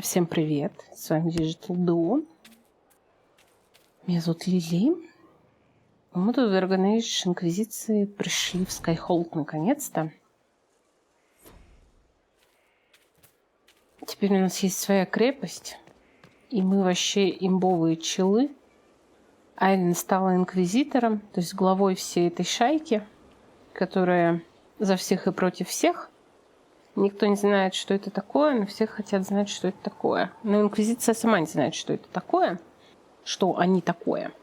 Всем привет, с вами Железным. Меня зовут Лили. Мы тут в Dragon Age Инквизиции пришли в Скайхолд наконец-то. Теперь у нас есть своя крепость, и мы вообще имбовые челы. Айлен стала инквизитором, то есть главой всей этой шайки, которая за всех и против всех. Никто не знает, что это такое, но все хотят знать, что это такое. Но Инквизиция сама не знает, что это такое, что они такое.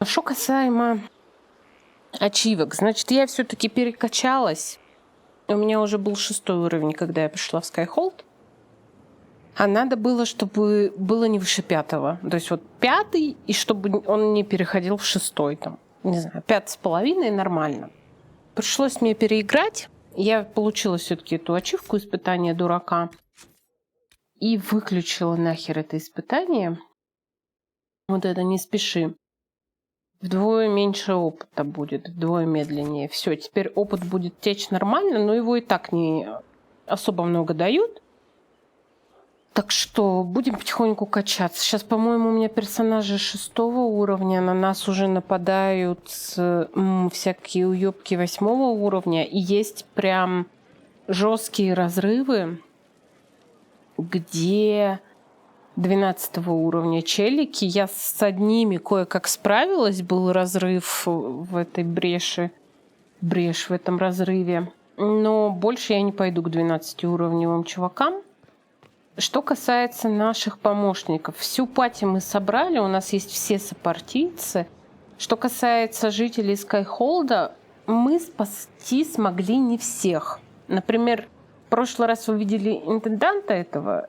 Что касаемо ачивок, значит, я все-таки перекачалась. У меня уже был 6 уровень, когда я пришла в Скайхолд. А надо было, чтобы было не выше 5. То есть вот 5, и чтобы он не переходил в 6. Там, не знаю, 5,5 нормально. Пришлось мне переиграть. Я получила все-таки эту ачивку испытания дурака и выключила нахер это испытание. Вот это не спеши. Вдвое меньше опыта будет, вдвое медленнее. Все, теперь опыт будет течь нормально, но его и так не особо много дают. Так что будем потихоньку качаться. Сейчас, по-моему, у меня персонажи 6 уровня. На нас уже нападают всякие уёбки 8 уровня. И есть прям жесткие разрывы, где 12 уровня челики. Я с одними кое-как справилась. Был разрыв в этой брешь в этом разрыве. Но больше я не пойду к 12-уровневым чувакам. Что касается наших помощников, всю пати мы собрали, у нас есть все сопартийцы. Что касается жителей Скайхолда, мы спасти смогли не всех. Например, в прошлый раз вы видели интенданта этого,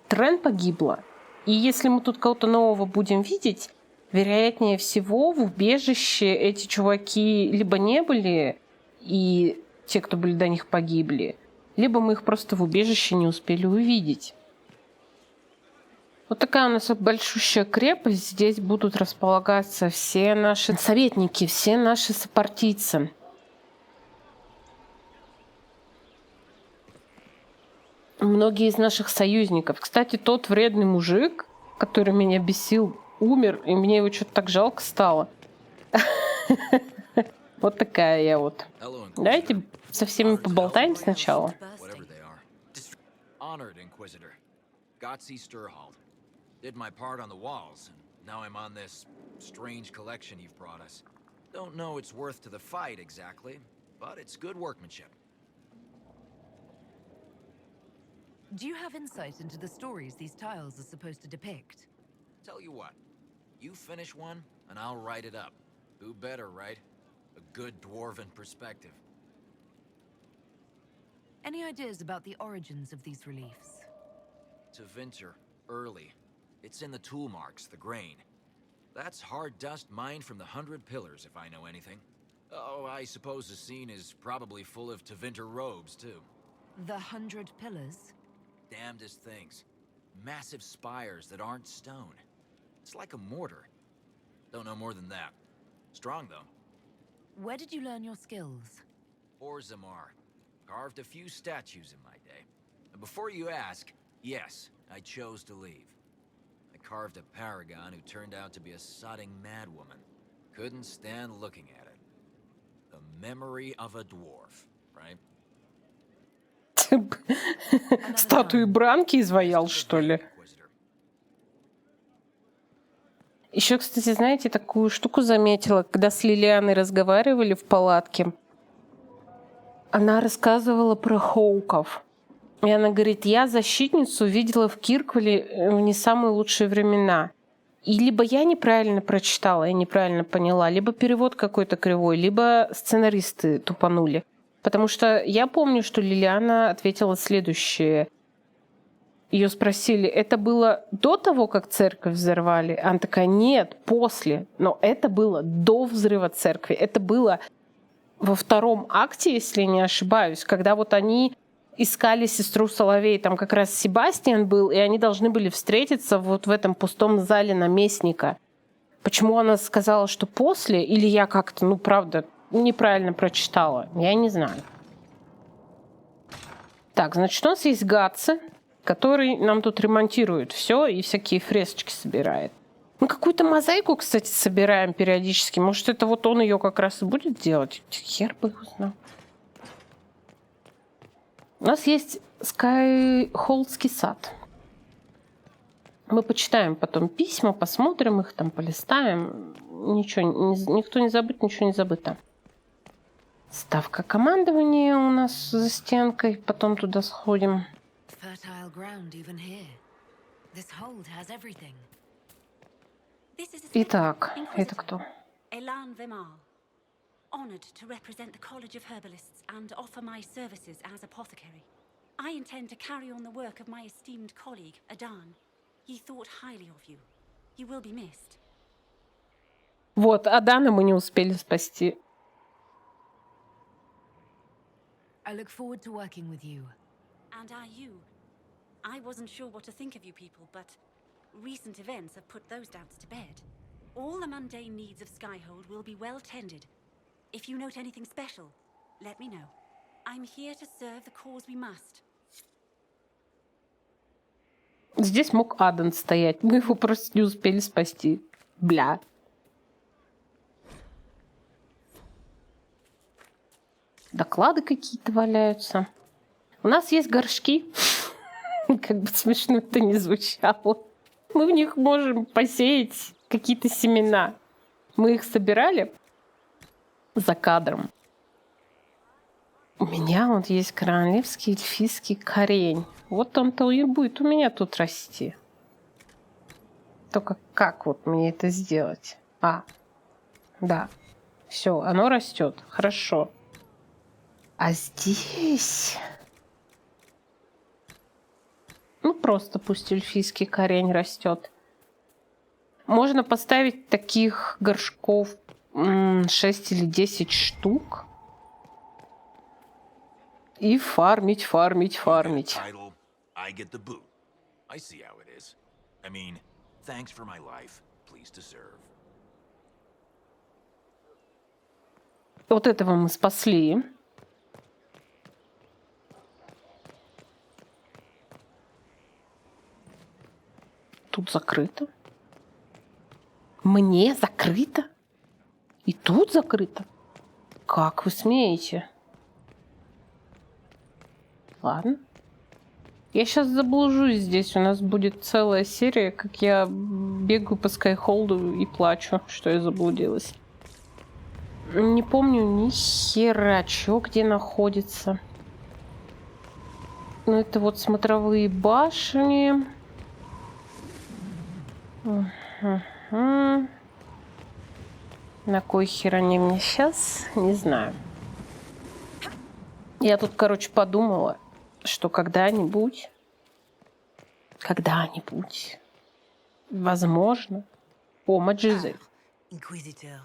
Трен погибла. И если мы тут кого-то нового будем видеть, вероятнее всего в убежище эти чуваки либо не были, и те, кто были до них, погибли, либо мы их просто в убежище не успели увидеть. Вот такая у нас большущая крепость. Здесь будут располагаться все наши советники, все наши сопартийцы. Многие из наших союзников. Кстати, тот вредный мужик, который меня бесил, умер, и мне его что-то так жалко стало. Вот такая я вот. Давайте со всеми поболтаем сначала. Did my part on the walls, and now I'm on this strange collection you've brought us. Don't know its worth to the fight exactly, but it's good workmanship. Do you have insight into the stories these tiles are supposed to depict? Tell you what, you finish one, and I'll write it up. Who better, right? A good dwarven perspective. Any ideas about the origins of these reliefs? To Vinter, early. It's in the tool marks, the grain. That's hard dust mined from the 100 Pillars, if I know anything. Oh, I suppose the scene is probably full of Tevinter robes, too. The 100 Pillars? Damnedest things. Massive spires that aren't stone. It's like a mortar. Don't know more than that. Strong, though. Where did you learn your skills? Orzammar. Carved a few statues in my day. And before you ask, yes, I chose to leave. Carved a paragon who turned out to be a sodding madwoman. Couldn't stand looking at it. The memory of a dwarf, right? Статуи Бранки изваял, что ли? Еще, кстати, знаете, такую штуку заметила, когда с Лелианой разговаривали в палатке. Она рассказывала про хоуков. И она говорит, я защитницу видела в Кирквале в не самые лучшие времена. И либо я неправильно прочитала, я неправильно поняла, либо перевод какой-то кривой, либо сценаристы тупанули. Потому что я помню, что Лелиана ответила следующее. Ее спросили, это было до того, как церковь взорвали? Она такая, нет, после. Но это было до взрыва церкви. Это было во 2 акте, если не ошибаюсь, когда вот они искали сестру Соловей, там как раз Себастьян был, и они должны были встретиться вот в этом пустом зале наместника. Почему она сказала, что после, или я как-то, правда, неправильно прочитала, я не знаю. Так, значит, у нас есть Гаци. который нам тут ремонтирует все и всякие фресочки собирает. Мы какую-то мозаику, кстати, собираем периодически. Может, это вот он ее как раз и будет делать? Хер бы его знал. У нас есть Скайхолдский сад. Мы почитаем потом письма, посмотрим их, там полистаем. Ничего, никто не забыт, ничего не забыто. Ставка командования у нас за стенкой. Потом туда сходим. Итак, это кто? Honored to represent the College of Herbalists and offer my services as apothecary. I intend to carry on the work of my esteemed colleague, Adan. He thought highly of you. You will be missed. Вот, Адана мы не успели спасти. I look forward to working with you. And are you? I wasn't sure what to think of you people, but recent events have put those doubts to bed. All the mundane needs of Skyhold will be well tended. If you note anything special, let me know. I'm here to serve the cause we must. Здесь мог Адан стоять. Мы его просто не успели спасти. Бля. Доклады какие-то валяются. У нас есть горшки. Как бы смешно это ни звучало. Мы в них можем посеять какие-то семена. Мы их собирали за кадром. У меня вот есть королевский эльфийский корень. Вот он-то и будет у меня тут расти. Только как вот мне это сделать? Да. Все, оно растет. Хорошо. А здесь... Ну, просто пусть эльфийский корень растет. Можно поставить таких горшков 6 или 10 штук. И фармить. Вот этого мы спасли. Тут закрыто. Мне закрыто? И тут закрыто? Как вы смеете? Ладно. Я сейчас заблужусь здесь. У нас будет целая серия, как я бегаю по Скайхолду и плачу, что я заблудилась. Не помню ни хера, чё где находится. Ну, это вот смотровые башни. На кой хер они мне сейчас? Не знаю. Я тут, короче, подумала, что когда-нибудь, возможно, Мать Жизель. Inquisitor,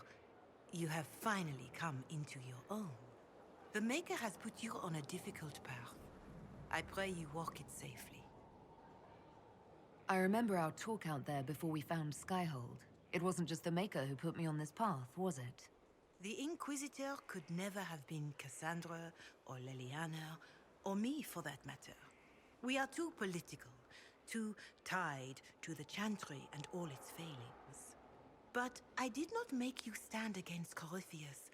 you have finally come into your own. The Maker has put you on a difficult path. I pray you walk it safely. I remember our talk out there before we found Skyhold. It wasn't just the Maker who put me on this path, was it? The Inquisitor could never have been Cassandra or Leliaной, or me for that matter. We are too political, too tied to the Chantry and all its failings. But I did not make you stand against Corypheus.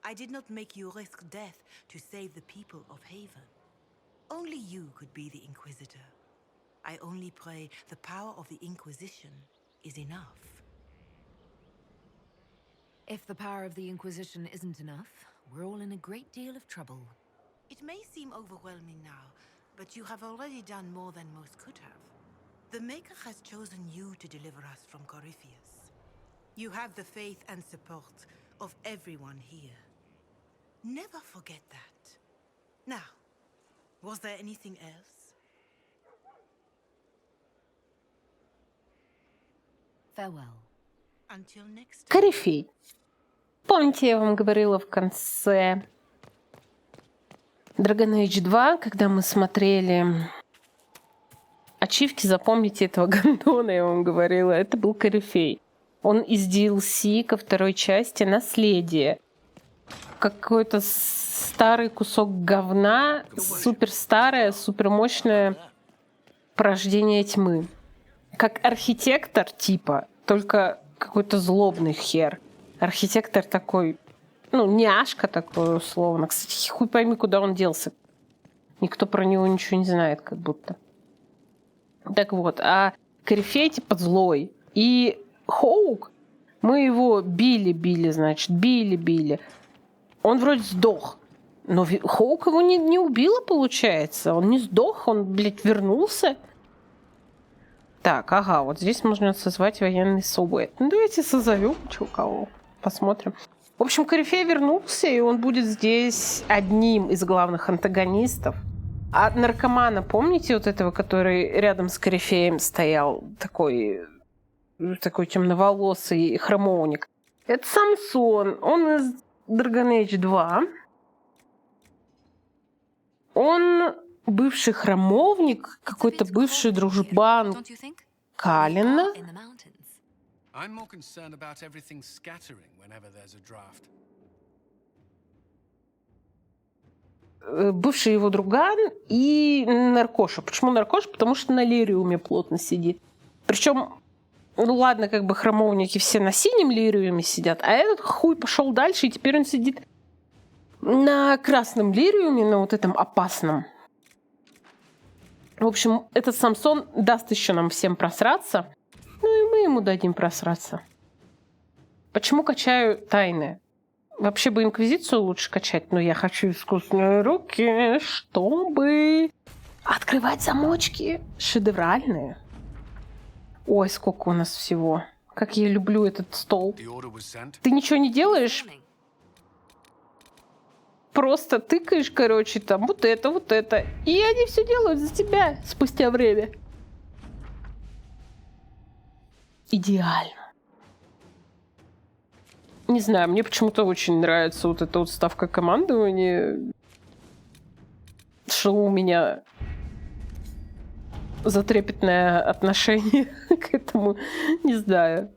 I did not make you risk death to save the people of Haven. Only you could be the Inquisitor. I only pray the power of the Inquisition is enough. If the power of the Inquisition isn't enough, we're all in a great deal of trouble. It may seem overwhelming now, but you have already done more than most could have. The Maker has chosen you to deliver us from Corypheus. You have the faith and support of everyone here. Never forget that. Now, was there anything else? Farewell. Until next time. Корифей. Помните, я вам говорила в конце Dragon Age 2, когда мы смотрели ачивки, запомните этого гондона, я вам говорила, это был Корифей. Он из DLC ко второй части «Наследие». Какой-то старый кусок говна, супер старая, супер мощная порождение тьмы. Как архитектор типа, только какой-то злобный хер. Архитектор такой, няшка такой условно. Кстати, хуй пойми, куда он делся. Никто про него ничего не знает, как будто. Так вот, а корифей типа злой. И Хоук, мы его били. Он вроде сдох. Но Хоук его не убила, получается. Он не сдох, он, вернулся. Так, ага, вот здесь можно созвать военный совет. Давайте созовем, кого. Посмотрим. В общем, корифей вернулся, и он будет здесь одним из главных антагонистов. А наркомана, помните вот этого, который рядом с корифеем стоял? Такой темноволосый храмовник. Это Самсон. Он из Dragon Age 2. Он бывший храмовник, какой-то бывший дружбан Калина. Бывший его друган и наркоша. Почему наркоша? Потому что на лириуме плотно сидит. Причем, ладно, храмовники все на синем лириуме сидят, а этот хуй пошел дальше, и теперь он сидит на красном лириуме, на вот этом опасном. В общем, этот Самсон даст еще нам всем просраться. И мы ему дадим просраться. Почему качаю тайны? Вообще бы инквизицию лучше качать, но я хочу искусственные руки, чтобы открывать замочки шедевральные. Ой, сколько у нас всего. Как я люблю этот стол. Ты ничего не делаешь? Просто тыкаешь, там вот это. И они все делают за тебя спустя время. Идеально. Не знаю, мне почему-то очень нравится вот эта вот ставка командования. Что у меня затрепетное отношение к этому, не знаю.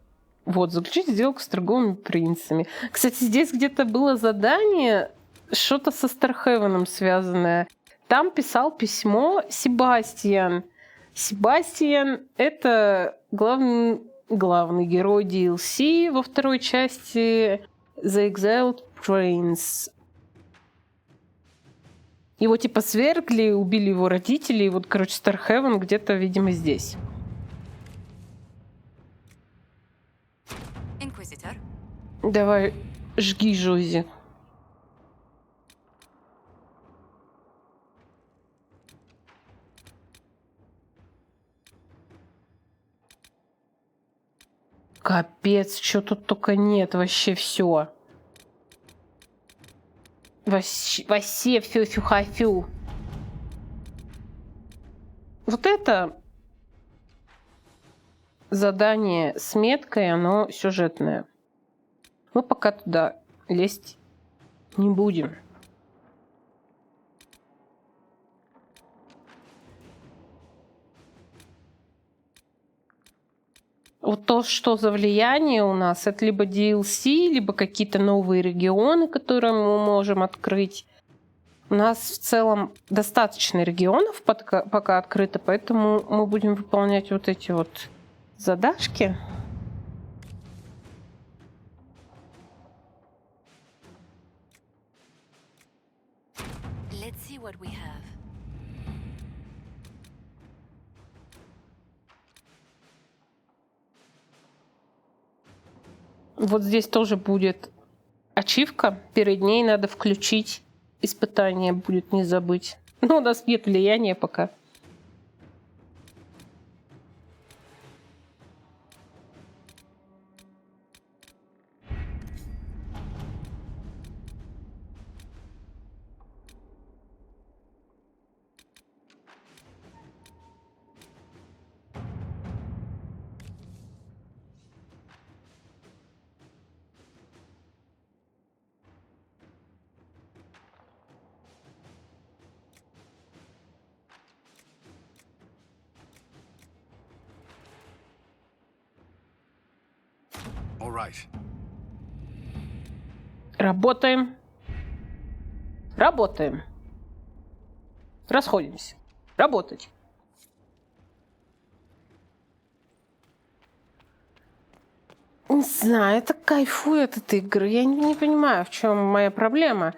Вот, заключить сделку с торговыми принцами. Кстати, здесь где-то было задание, что-то со Стархевеном связанное. Там писал письмо Себастьян. Себастьян — это главный герой DLC во второй части The Exiled Prince. Его свергли, убили его родители, и вот, Стархевен где-то, видимо, здесь. Инквизитор. Давай, жги, Жози. Капец, что тут только нет, вообще все. Вообще фю-фю-ха-фю. Вот это задание с меткой, оно сюжетное. Мы пока туда лезть не будем. Вот то, что за влияние у нас, это либо DLC, либо какие-то новые регионы, которые мы можем открыть. У нас в целом достаточно регионов пока открыто, поэтому мы будем выполнять вот эти вот задачки. Let's see what we have. Вот здесь тоже будет ачивка. Перед ней надо включить испытание, будет не забыть. Но у нас нет влияния пока. Работаем. Работаем. Расходимся. Работать. не знаю, это кайфую от этой игры. Я не понимаю, в чем моя проблема.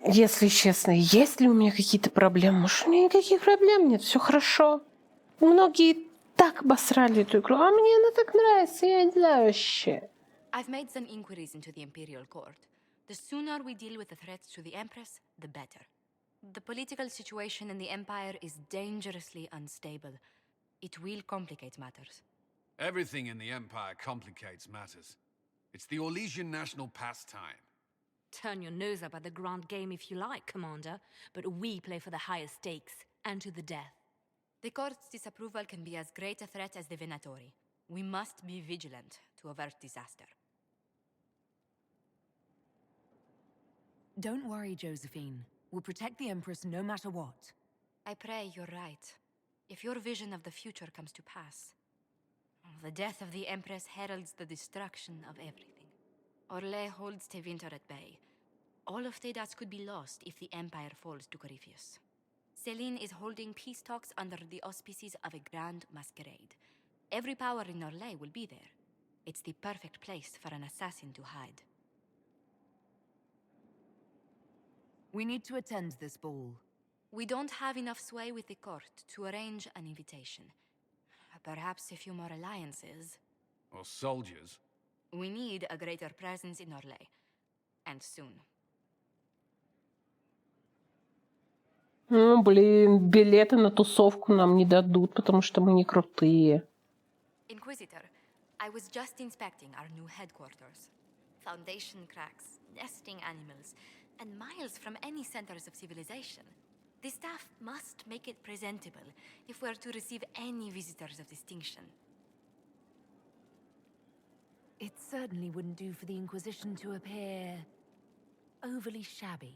Если честно, есть ли у меня какие-то проблемы? Может, у меня никаких проблем нет, все хорошо. Многие так обосрали эту игру, а мне она так нравится, я не знаю вообще. I've made some inquiries into the Imperial Court. The sooner we deal with the threats to the Empress, the better. The political situation in the Empire is dangerously unstable. It will complicate matters. Everything in the Empire complicates matters. It's the Orlesian national pastime. Turn your nose up at the grand game if you like, Commander, but we play for the highest stakes, and to the death. The court's disapproval can be as great a threat as the Venatori. We must be vigilant to avert disaster. Don't worry, Josephine. We'll protect the Empress no matter what. I pray you're right. If your vision of the future comes to pass, the death of the Empress heralds the destruction of everything. Orlais holds Tevinter at bay. All of Thedas could be lost if the Empire falls to Corypheus. Celine is holding peace talks under the auspices of a grand masquerade. Every power in Orlais will be there. It's the perfect place for an assassin to hide. We need to attend this ball. We don't have enough sway with the court to arrange an invitation. Perhaps a few more alliances. Or soldiers. We need a greater presence in Orlais. And soon. Ну, блин, билеты на тусовку нам не дадут, потому что мы не крутые. Inquisitor, I was just inspecting our new headquarters. Foundation cracks, nesting animals, and miles from any centers of civilization. The staff must make it presentable if we're to receive any visitors of distinction. It certainly wouldn't do for the Inquisition to appear overly shabby.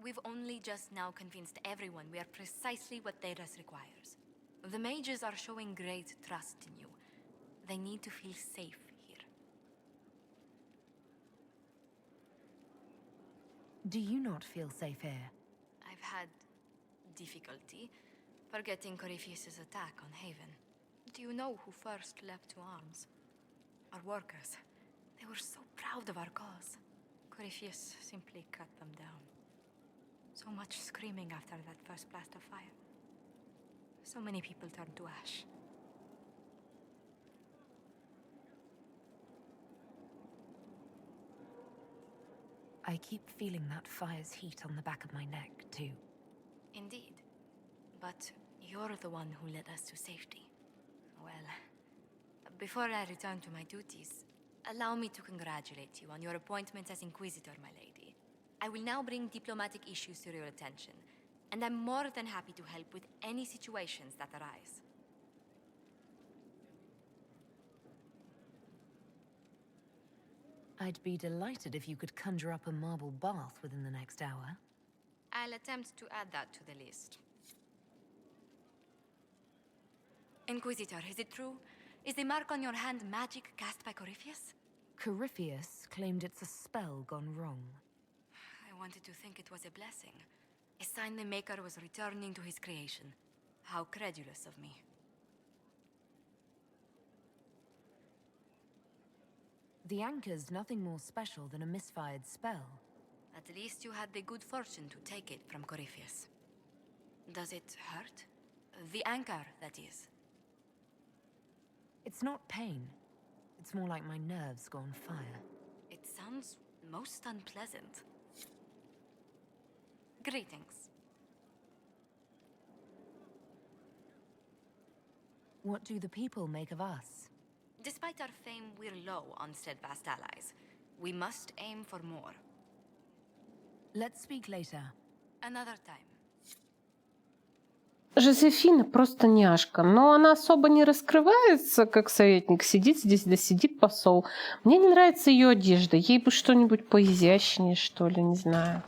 We've only just now convinced everyone we are precisely what Thedas requires. The mages are showing great trust in you. They need to feel safe here. Do you not feel safe here? I've had difficulty forgetting Corypheus' attack on Haven. Do you know who first leapt to arms? Our workers. They were so proud of our cause. Corypheus simply cut them down. So much screaming after that first blast of fire. So many people turned to ash. I keep feeling that fire's heat on the back of my neck, too. Indeed. But you're the one who led us to safety. Well, before I return to my duties, allow me to congratulate you on your appointment as Inquisitor, my lady. I will now bring diplomatic issues to your attention, and I'm more than happy to help with any situations that arise. I'd be delighted if you could conjure up a marble bath within the next hour. I'll attempt to add that to the list. Inquisitor, is it true? Is the mark on your hand magic cast by Corypheus? Corypheus claimed it's a spell gone wrong. I wanted to think it was a blessing. A sign the Maker was returning to his creation. How credulous of me. The anchor's nothing more special than a misfired spell. At least you had the good fortune to take it from Corypheus. Does it hurt? The anchor, that is. It's not pain. It's more like my nerves go on fire. It sounds most unpleasant. Greetings. What do the people make of us? Despite our fame, we're low on steadfast allies. We must aim for more. Let's speak later. Another time. Жозефина просто няшка, но она особо не раскрывается, как советник. Сидит здесь, да сидит посол. Мне не нравится ее одежда. Ей бы что-нибудь поизящнее, что ли, не знаю.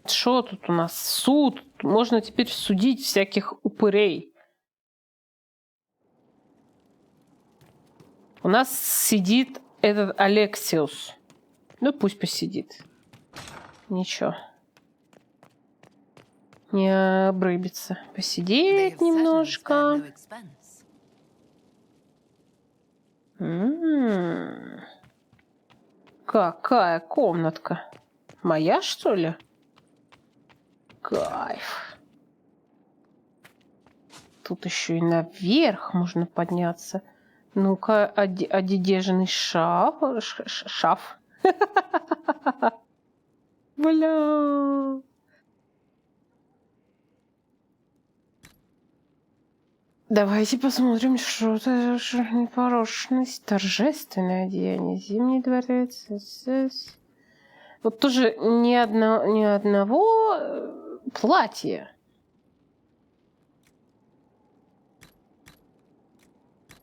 Что тут у нас? Суд. Можно теперь судить всяких упырей. У нас сидит этот Алексиус. Ну, пусть посидит. Ничего. не обрыбиться. They Посидеть have certainly немножко. spared no expense. Какая комнатка? Моя, что ли? Кайф. Тут еще и наверх можно подняться. Ну-ка, одедежный шаф. Шаф. Бля. Давайте посмотрим, что это за непорочность. Торжественное одеяние. Зимний дворец. Вот тоже ни одного платья.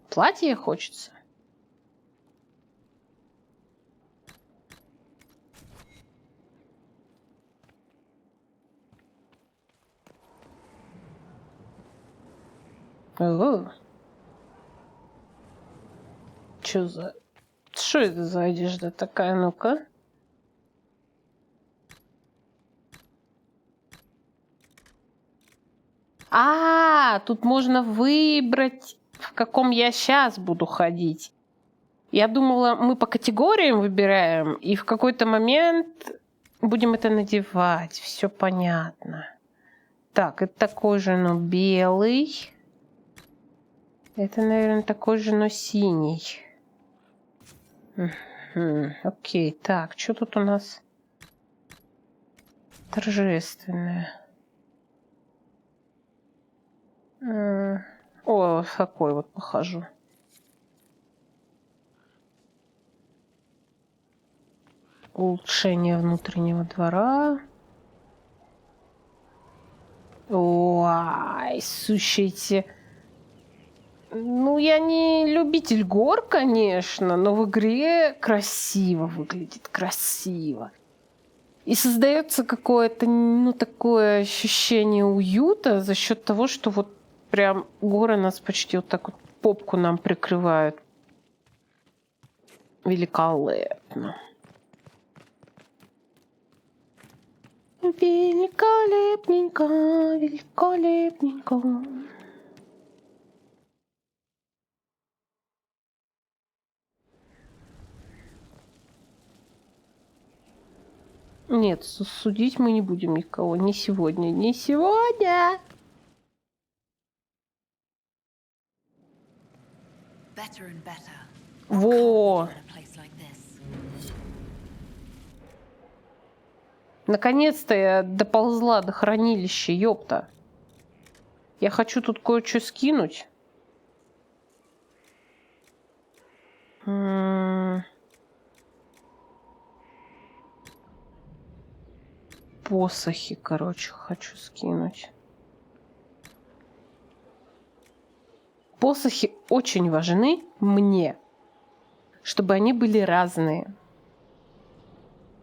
Платье хочется. О. Что это за одежда такая, ну-ка? Тут можно выбрать, в каком я сейчас буду ходить. Я думала, мы по категориям выбираем, и в какой-то момент будем это надевать. Все понятно. Так, это такой же, но белый. Это, наверное, такой же, но синий. Окей, так, что тут у нас торжественное? О, такой вот похожу. Улучшение внутреннего двора. Ой, слушайте. Ну, я не любитель гор, конечно, но в игре красиво выглядит, красиво. И создается какое-то, ну, такое ощущение уюта за счет того, что вот прям горы нас почти вот так вот попку нам прикрывают. Великолепно. Великолепненько, великолепненько. Нет, судить мы не будем никого. Не сегодня. Не сегодня! Во! Наконец-то я доползла до хранилища, ёпта. Я хочу тут кое-что скинуть. Посохи, короче, хочу скинуть. Посохи очень важны мне, чтобы они были разные.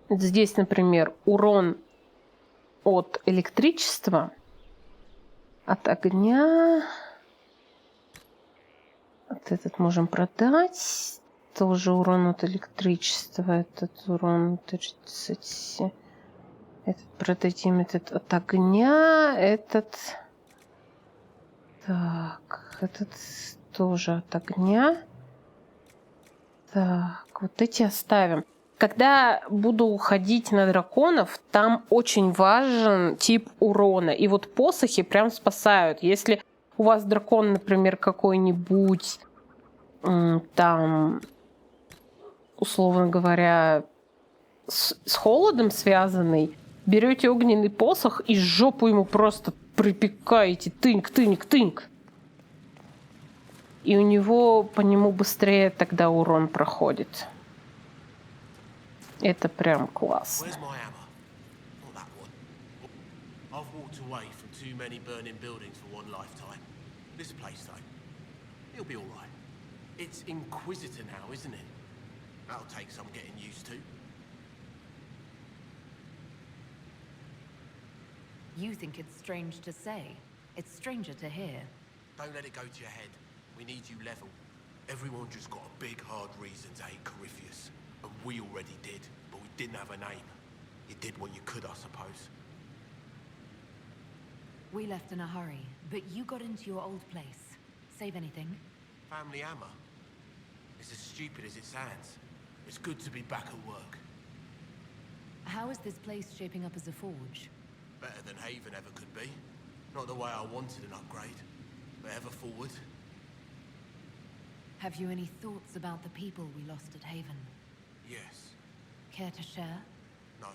Здесь, например, урон от электричества, от огня. Вот этот можем продать. Тоже урон от электричества. Этот урон 30. Этот продадим, этот от огня. Этот... Так, этот тоже от огня. Так, вот эти оставим. Когда буду уходить на драконов, там очень важен тип урона. И вот посохи прям спасают. Если у вас дракон, например, какой-нибудь там, условно говоря, с холодом связанный, берете огненный посох и жопу ему просто припекаете. Тынк, тынк, тынк. И у него по нему быстрее тогда урон проходит. Это прям классно. It's Inquisitor now, isn't it? That'll take some getting used to. You think it's strange to say. It's stranger to hear. Don't let it go to your head. We need you level. Everyone just got a big, hard reason to hate Corypheus. And we already did, but we didn't have a name. You did what you could, I suppose. We left in a hurry, but you got into your old place. Save anything? Family hammer. It's as stupid as it sounds. It's good to be back at work. How is this place shaping up as a forge? Better than Haven ever could be. Not the way I wanted an upgrade, but ever forward. Have you any thoughts about the people we lost at Haven? Yes. Care to share? No.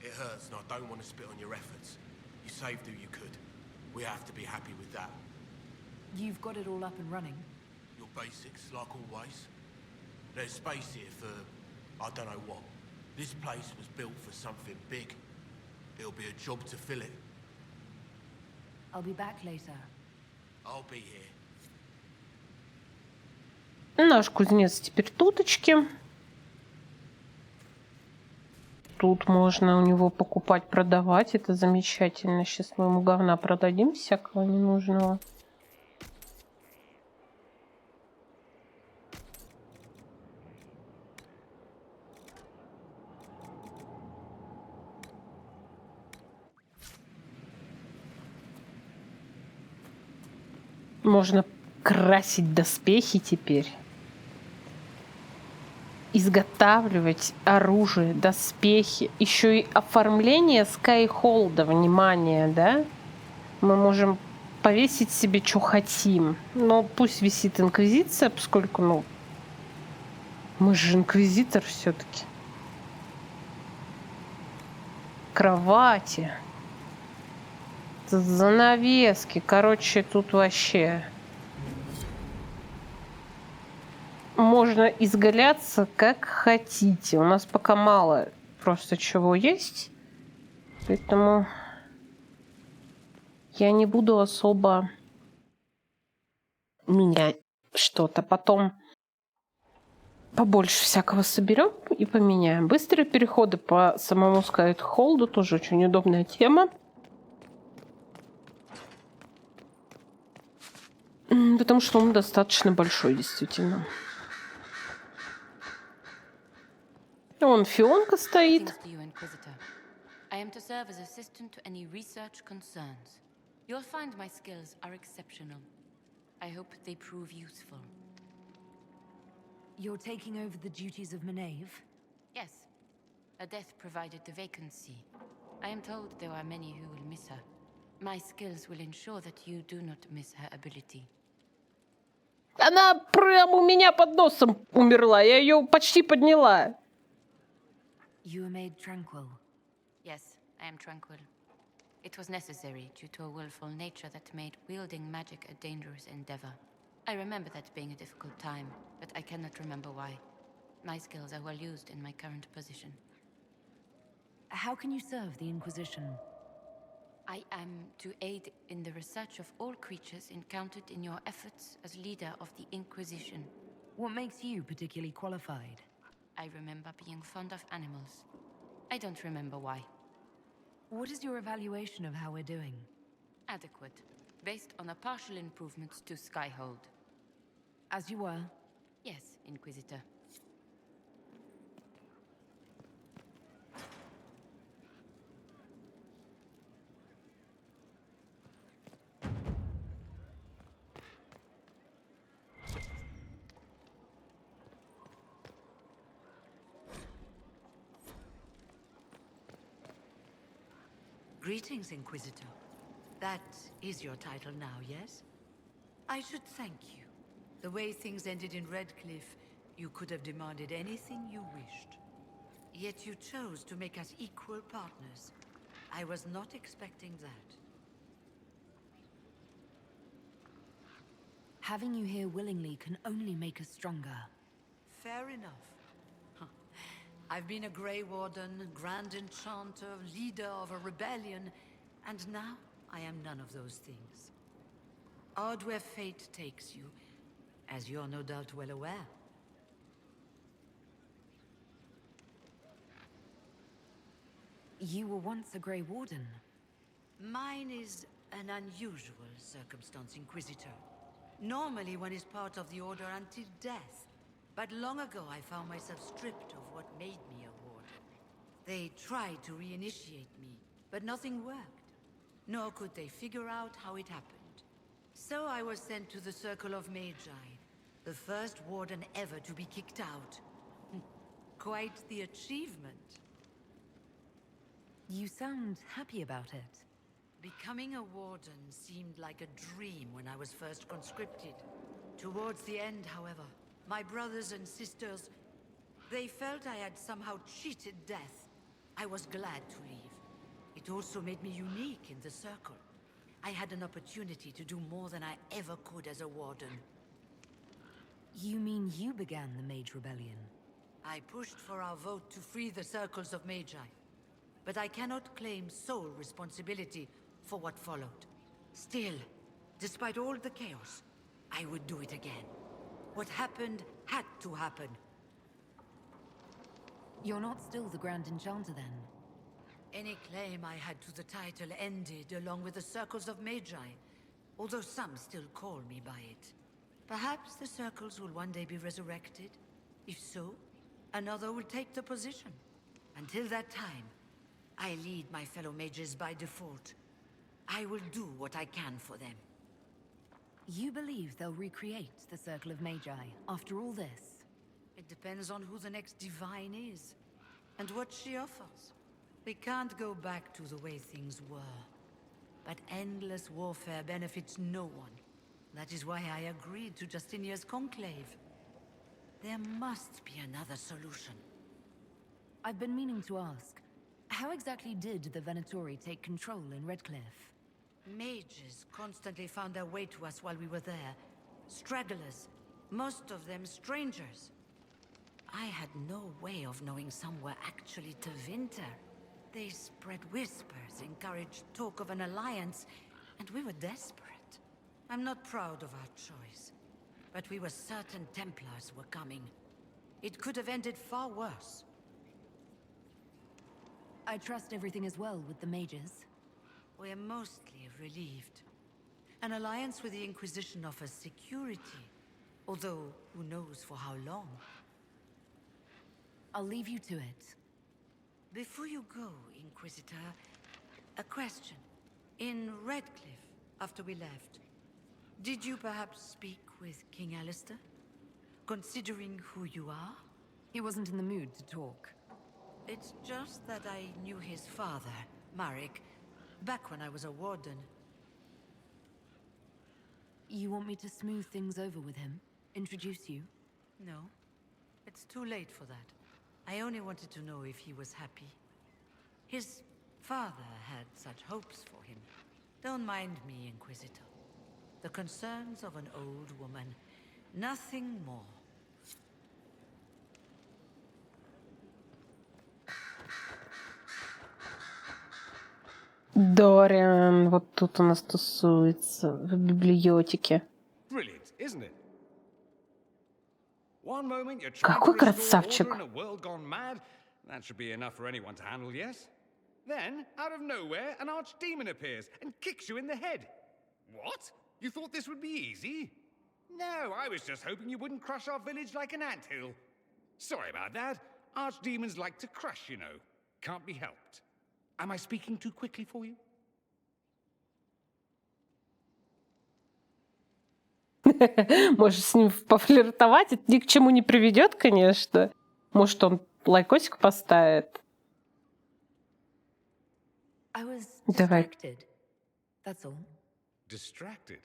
It hurts and I don't want to spit on your efforts. You saved who you could. We have to be happy with that. You've got it all up and running? Your basics, like always. There's space here for, I don't know what. This place was built for something big. It'll be a job to fill it. I'll be back later. I'll be here. Наш кузнец теперь туточки. Тут можно у него покупать, продавать. Это замечательно. Сейчас мы ему говна продадим всякого ненужного. Можно красить доспехи теперь. Изготавливать оружие, доспехи. Еще и оформление Скайхолда. Внимание, да? Мы можем повесить себе, что хотим. Но пусть висит Инквизиция, поскольку, ну, мы же Инквизитор все-таки. Кровати. Занавески. Короче, тут вообще... Можно изгаляться как хотите. У нас пока мало просто чего есть. Поэтому я не буду особо менять что-то. Потом побольше всякого соберем и поменяем. Быстрые переходы по самому Скайхолду тоже очень удобная тема. Потому что он достаточно большой, действительно. Вон Фионка стоит. I am to serve as assistant to any research concerns. You'll find my skills are exceptional. I hope they prove useful. You're taking over the duties of Maeve? Yes. A death provided the vacancy. I am told there are many who will miss her. My skills will ensure that you do not miss her ability. Она прямо у меня под носом умерла. Я ее почти подняла. You were made tranquil. Yes, I am tranquil. It was necessary due to a willful nature that made wielding magic a dangerous endeavor. I remember that being a difficult time, but I cannot remember why. My skills are well used in my current position. How can you serve the Inquisition? I am to aid in the research of all creatures encountered in your efforts as leader of the Inquisition. What makes you particularly qualified? I remember being fond of animals. I don't remember why. What is your evaluation of how we're doing? Adequate, based on the partial improvements to Skyhold. As you were? Yes, Inquisitor. Greetings, Inquisitor. That is your title now, yes? I should thank you. The way things ended in Redcliffe, you could have demanded anything you wished. Yet you chose to make us equal partners. I was not expecting that. Having you here willingly can only make us stronger. Fair enough. I've been a Grey Warden, Grand Enchanter, leader of a rebellion, and now I am none of those things. Odd where fate takes you, as you're no doubt well aware. You were once a Grey Warden. Mine is an unusual circumstance, Inquisitor. Normally one is part of the Order until death. But long ago I found myself stripped of what made me a warden. They tried to reinitiate me, but nothing worked. nor could they figure out how it happened. So I was sent to the Circle of Magi, the first warden ever to be kicked out. Quite the achievement. You sound happy about it. Becoming a warden seemed like a dream when I was first conscripted. Towards the end, however, my brothers and sisters, they felt I had somehow cheated death. I was glad to leave. It also made me unique in the Circle. I had an opportunity to do more than I ever could as a warden. You mean you began the Mage Rebellion? I pushed for our vote to free the Circles of Magi. But I cannot claim sole responsibility for what followed. Still, despite all the chaos, I would do it again. What happened had to happen. You're not still the Grand Enchanter then? Any claim I had to the title ended along with the Circles of Magi, although some still call me by it. Perhaps the Circles will one day be resurrected. If so, another will take the position. Until that time, I lead my fellow mages by default. I will do what I can for them. You believe they'll recreate the Circle of Magi after all this? It depends on who the next divine is, and what she offers. We can't go back to the way things were. But endless warfare benefits no one. That is why I agreed to Justinia's conclave. There must be another solution. I've been meaning to ask, how exactly did the Venatori take control in Redcliffe? Mages constantly found their way to us while we were there. Stragglers, most of them strangers. I had no way of knowing some were actually Tevinter. They spread whispers, encouraged talk of an alliance, and we were desperate. I'm not proud of our choice, but we were certain Templars were coming. It could have ended far worse. I trust everything is well with the mages. We're mostly relieved. An alliance with the Inquisition offers security, although who knows for how long. I'll leave you to it. Before you go, Inquisitor, a question. In Redcliffe, after we left, did you perhaps speak with King Alistair? Considering who you are? He wasn't in the mood to talk. It's just that I knew his father, Marek, back when I was a warden. You want me to smooth things over with him? Introduce you? No, it's too late for that. I only wanted to know if he was happy. His father had such hopes for him. Don't mind me, Inquisitor. The concerns of an old woman. Nothing more. Дориан вот тут у нас тусуется в библиотеке. Brilliant, isn't it? One moment you're trying Какой to restore красавчик. order in a world gone mad. That should be enough for anyone to handle, yes? Then, out of nowhere, an archdemon appears and kicks you in the head. What? You thought this would be easy? No, I was just hoping you wouldn't crush our village like an anthill. Sorry about that. Archdemons like to crush, you know. Can't be helped. Am I speaking too quickly for you? Можешь с ним пофлиртовать, это ни к чему не приведет, конечно. Может, он лайкосик поставит. I was Давай. distracted. That's all. Distracted?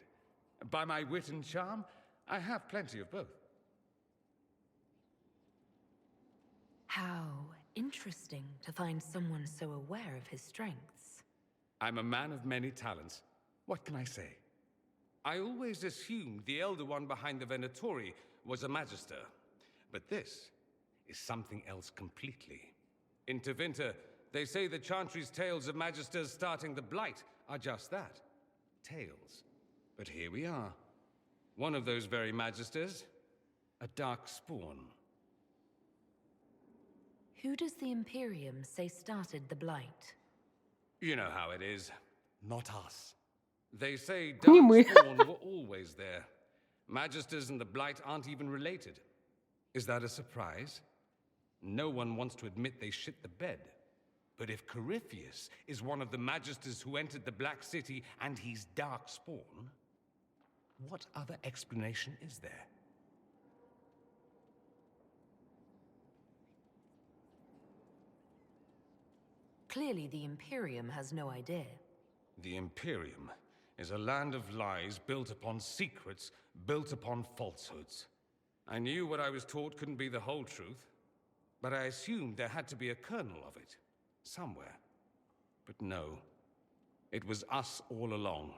By my wit and charm? I have plenty of both. How interesting to find someone so aware of his strengths. I'm a man of many talents. What can I say? I always assumed the Elder One behind the Venatori was a Magister. But this is something else completely. In Tevinter, they say the Chantry's tales of Magisters starting the Blight are just that. Tales. But here we are. One of those very Magisters. A dark spawn. Who does the Imperium say started the Blight? You know how it is. Not us. They say Не мы. dark spawn were always there. Magisters and the Blight aren't even related. Is that a surprise? No one wants to admit they shit the bed. But if Corypheus is one of the magisters who entered the Black City and he's darkspawn, what other explanation is there? Clearly, the Imperium has no idea. The Imperium is a land of lies built upon secrets, built upon falsehoods. I knew what I was taught couldn't be the whole truth, but I assumed there had to be a kernel of it, somewhere. But no, it was us all along.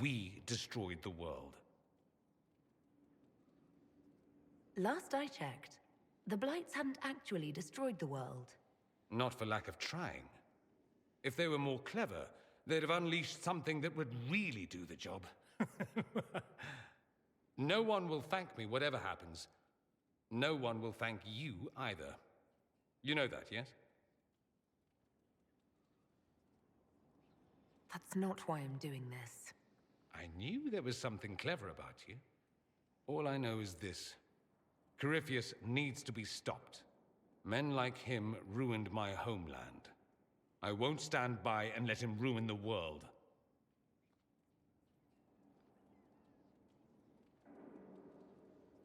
We destroyed the world. Last I checked, the Blights hadn't actually destroyed the world. Not for lack of trying. If they were more clever, they'd have unleashed something that would really do the job. No one will thank me, whatever happens. No one will thank you either. You know that, yes? That's not why I'm doing this. I knew there was something clever about you. All I know is this. Corypheus needs to be stopped. Men like him ruined my homeland. I won't stand by and let him ruin the world.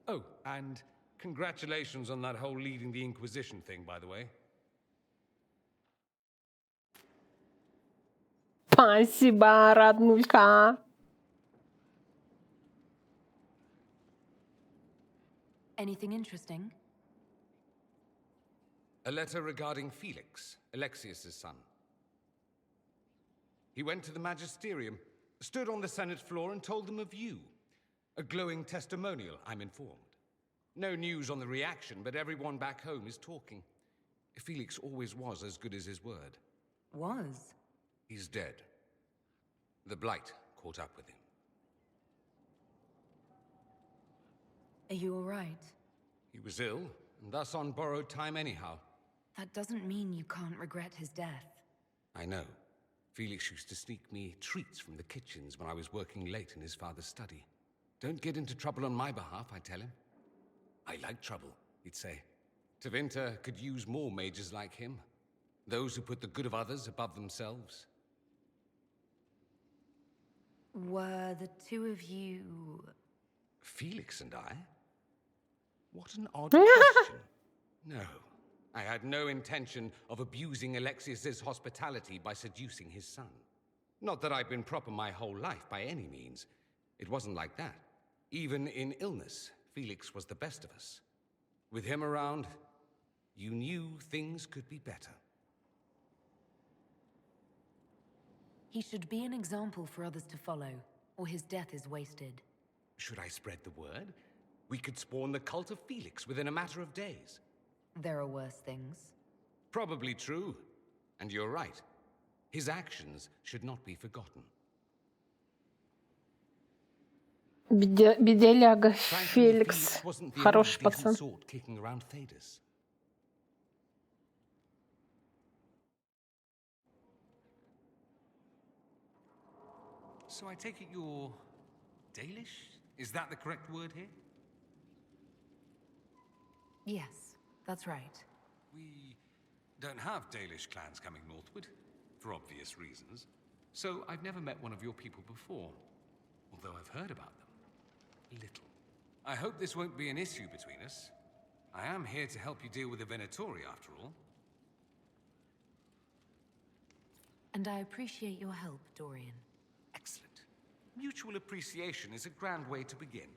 Oh, and congratulations on that whole leading the Inquisition thing, by the way. Спасибо, роднулька. Anything interesting? A letter regarding Felix, Alexius's son. He went to the magisterium, stood on the Senate floor and told them of you. A glowing testimonial, I'm informed. No news on the reaction, but everyone back home is talking. Felix always was as good as his word. Was? He's dead. The Blight caught up with him. Are you all right? He was ill, and thus on borrowed time anyhow. That doesn't mean you can't regret his death. I know. Felix used to sneak me treats from the kitchens when I was working late in his father's study. Don't get into trouble on my behalf, I tell him. I like trouble, he'd say. Tevinter could use more mages like him. Those who put the good of others above themselves. Were the two of you... Felix and I? What an odd question. No, I had no intention of abusing Alexius's hospitality by seducing his son. Not that I've been proper my whole life by any means. It wasn't like that. Even in illness, Felix was the best of us. With him around, you knew things could be better. He should be an example for others to follow, or his death is wasted. Should I spread the word? We could spawn the cult of Felix within a matter of days. There are worse things. Probably true. And you're right. His actions should not be forgotten. Бедняга Феликс. Хороший пацан. Kicking around Thedas. So I take it you're Dalish? Is that the correct word here? Yes, that's right. We don't have Dalish clans coming northward, for obvious reasons. So I've never met one of your people before, although I've heard about them. Little. I hope this won't be an issue between us. I am here to help you deal with the Venatori, after all. And I appreciate your help, Dorian. Excellent. Mutual appreciation is a grand way to begin.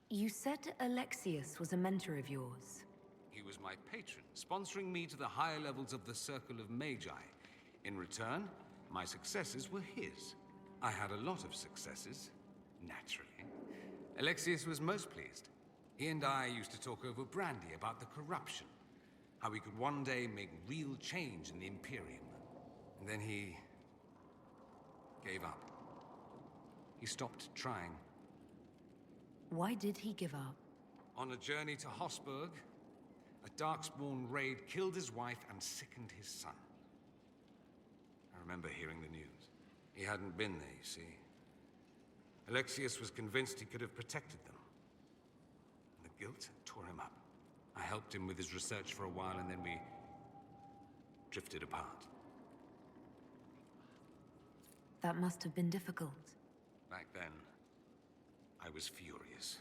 You said Alexius was a mentor of yours. He was my patron, sponsoring me to the higher levels of the Circle of Magi. In return, my successes were his. I had a lot of successes, naturally. Alexius was most pleased. He and I used to talk over brandy about the corruption, how we could one day make real change in the Imperium. And then he gave up. He stopped trying. Why did he give up? On a journey to Hosburg, a darkspawn raid killed his wife and sickened his son. I remember hearing the news. He hadn't been there, you see. Alexius was convinced he could have protected them. The guilt tore him up. I helped him with his research for a while, and then we drifted apart. That must have been difficult. Back then, I was furious.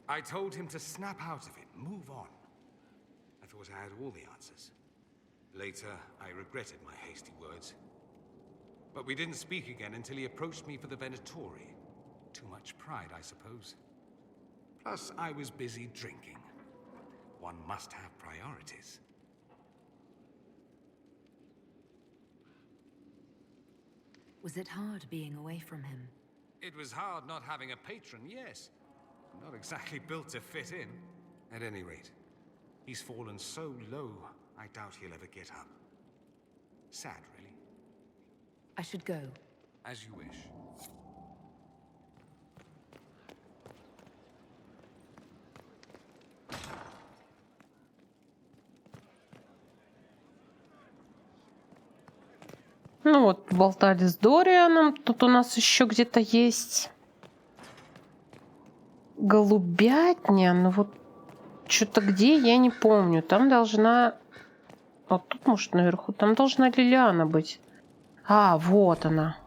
I told him to snap out of it, move on. I thought I had all the answers. Later, I regretted my hasty words. But we didn't speak again until he approached me for the Venatori. Too much pride, I suppose. Plus, I was busy drinking. One must have priorities. Was it hard being away from him? It was hard not having a patron, yes. Not exactly built to fit in. At any rate, he's fallen so low, I doubt he'll ever get up. Sad, really. I should go. As you wish. Ну вот, болтали с Дорианом. Тут у нас еще где-то есть голубятня. Но вот что-то где, я не помню. Там должна... Вот тут, может, наверху. Там должна Лелиана быть. А, вот она.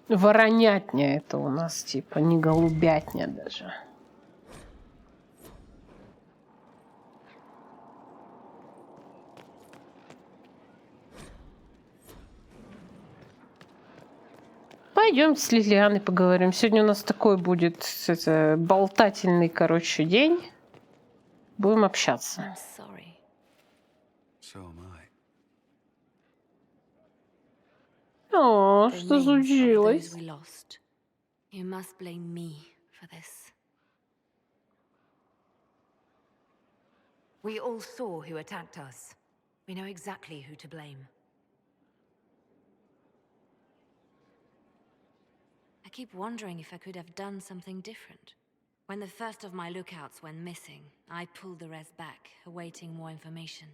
Воронятня это у нас, типа, не голубятня даже. Пойдем с Лелианой поговорим. Сегодня у нас такой будет болтательный, короче, день. Будем общаться. О, что случилось? You must blame me for this. We all saw who attacked us. We know exactly who to blame. I keep wondering if I could have done something different. When the first of my lookouts went missing, I pulled the rest back, awaiting more information.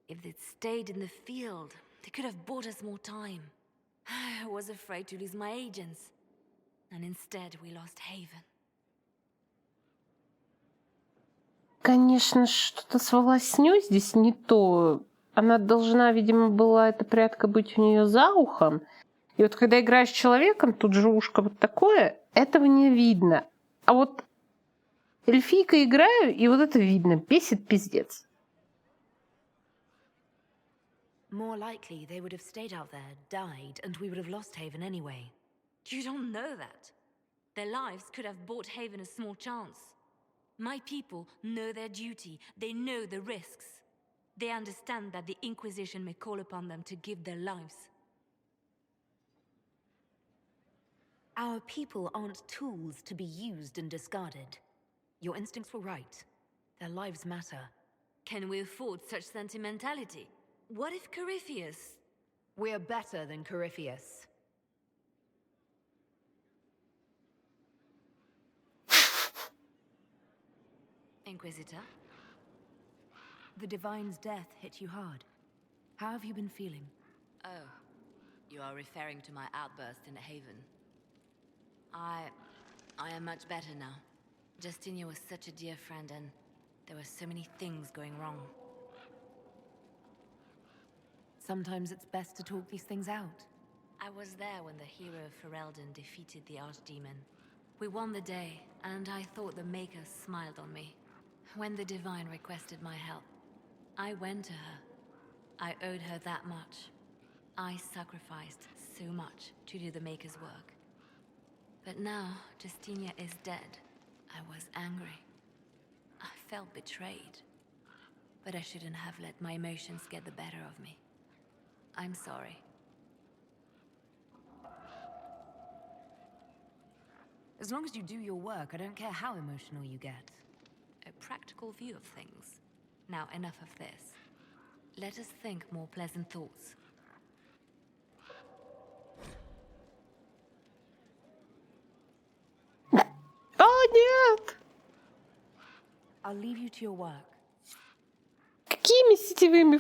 If they'd stayed in the field, they could have bought us more time. I was afraid to lose my agents. And instead we lost Haven. Конечно, что-то с волоснёй здесь не то. Она должна, видимо, была, эта прядка, быть у нее за ухом. И вот когда играешь с человеком, тут же ушко вот такое, этого не видно. А вот эльфийка играю, и вот это видно. Бесит пиздец. More likely they would have stayed out there, died, and we would have lost Haven anyway. You don't know that. Their lives could have bought Haven a small chance. My people know their duty. They know the risks. They understand that the Inquisition may call upon them to give their lives. Our people aren't tools to be used and discarded. Your instincts were right. Their lives matter. Can we afford such sentimentality? What if Corypheus... We're better than Corypheus. Inquisitor? The Divine's death hit you hard. How have you been feeling? Oh, you are referring to my outburst in the Haven. I am much better now. Justinia was such a dear friend and there were so many things going wrong. Sometimes it's best to talk these things out. I was there when the hero of Ferelden defeated the Archdemon. We won the day, and I thought the Maker smiled on me. When the Divine requested my help, I went to her. I owed her that much. I sacrificed so much to do the Maker's work. But now, Justinia is dead. I was angry. I felt betrayed. But I shouldn't have let my emotions get the better of me. I'm sorry. As long as you do your work, I don't care how emotional you get. A practical view of things. Now, enough of this. Let us think more pleasant thoughts. О, нет! I'll leave you to your work. Какими сетевыми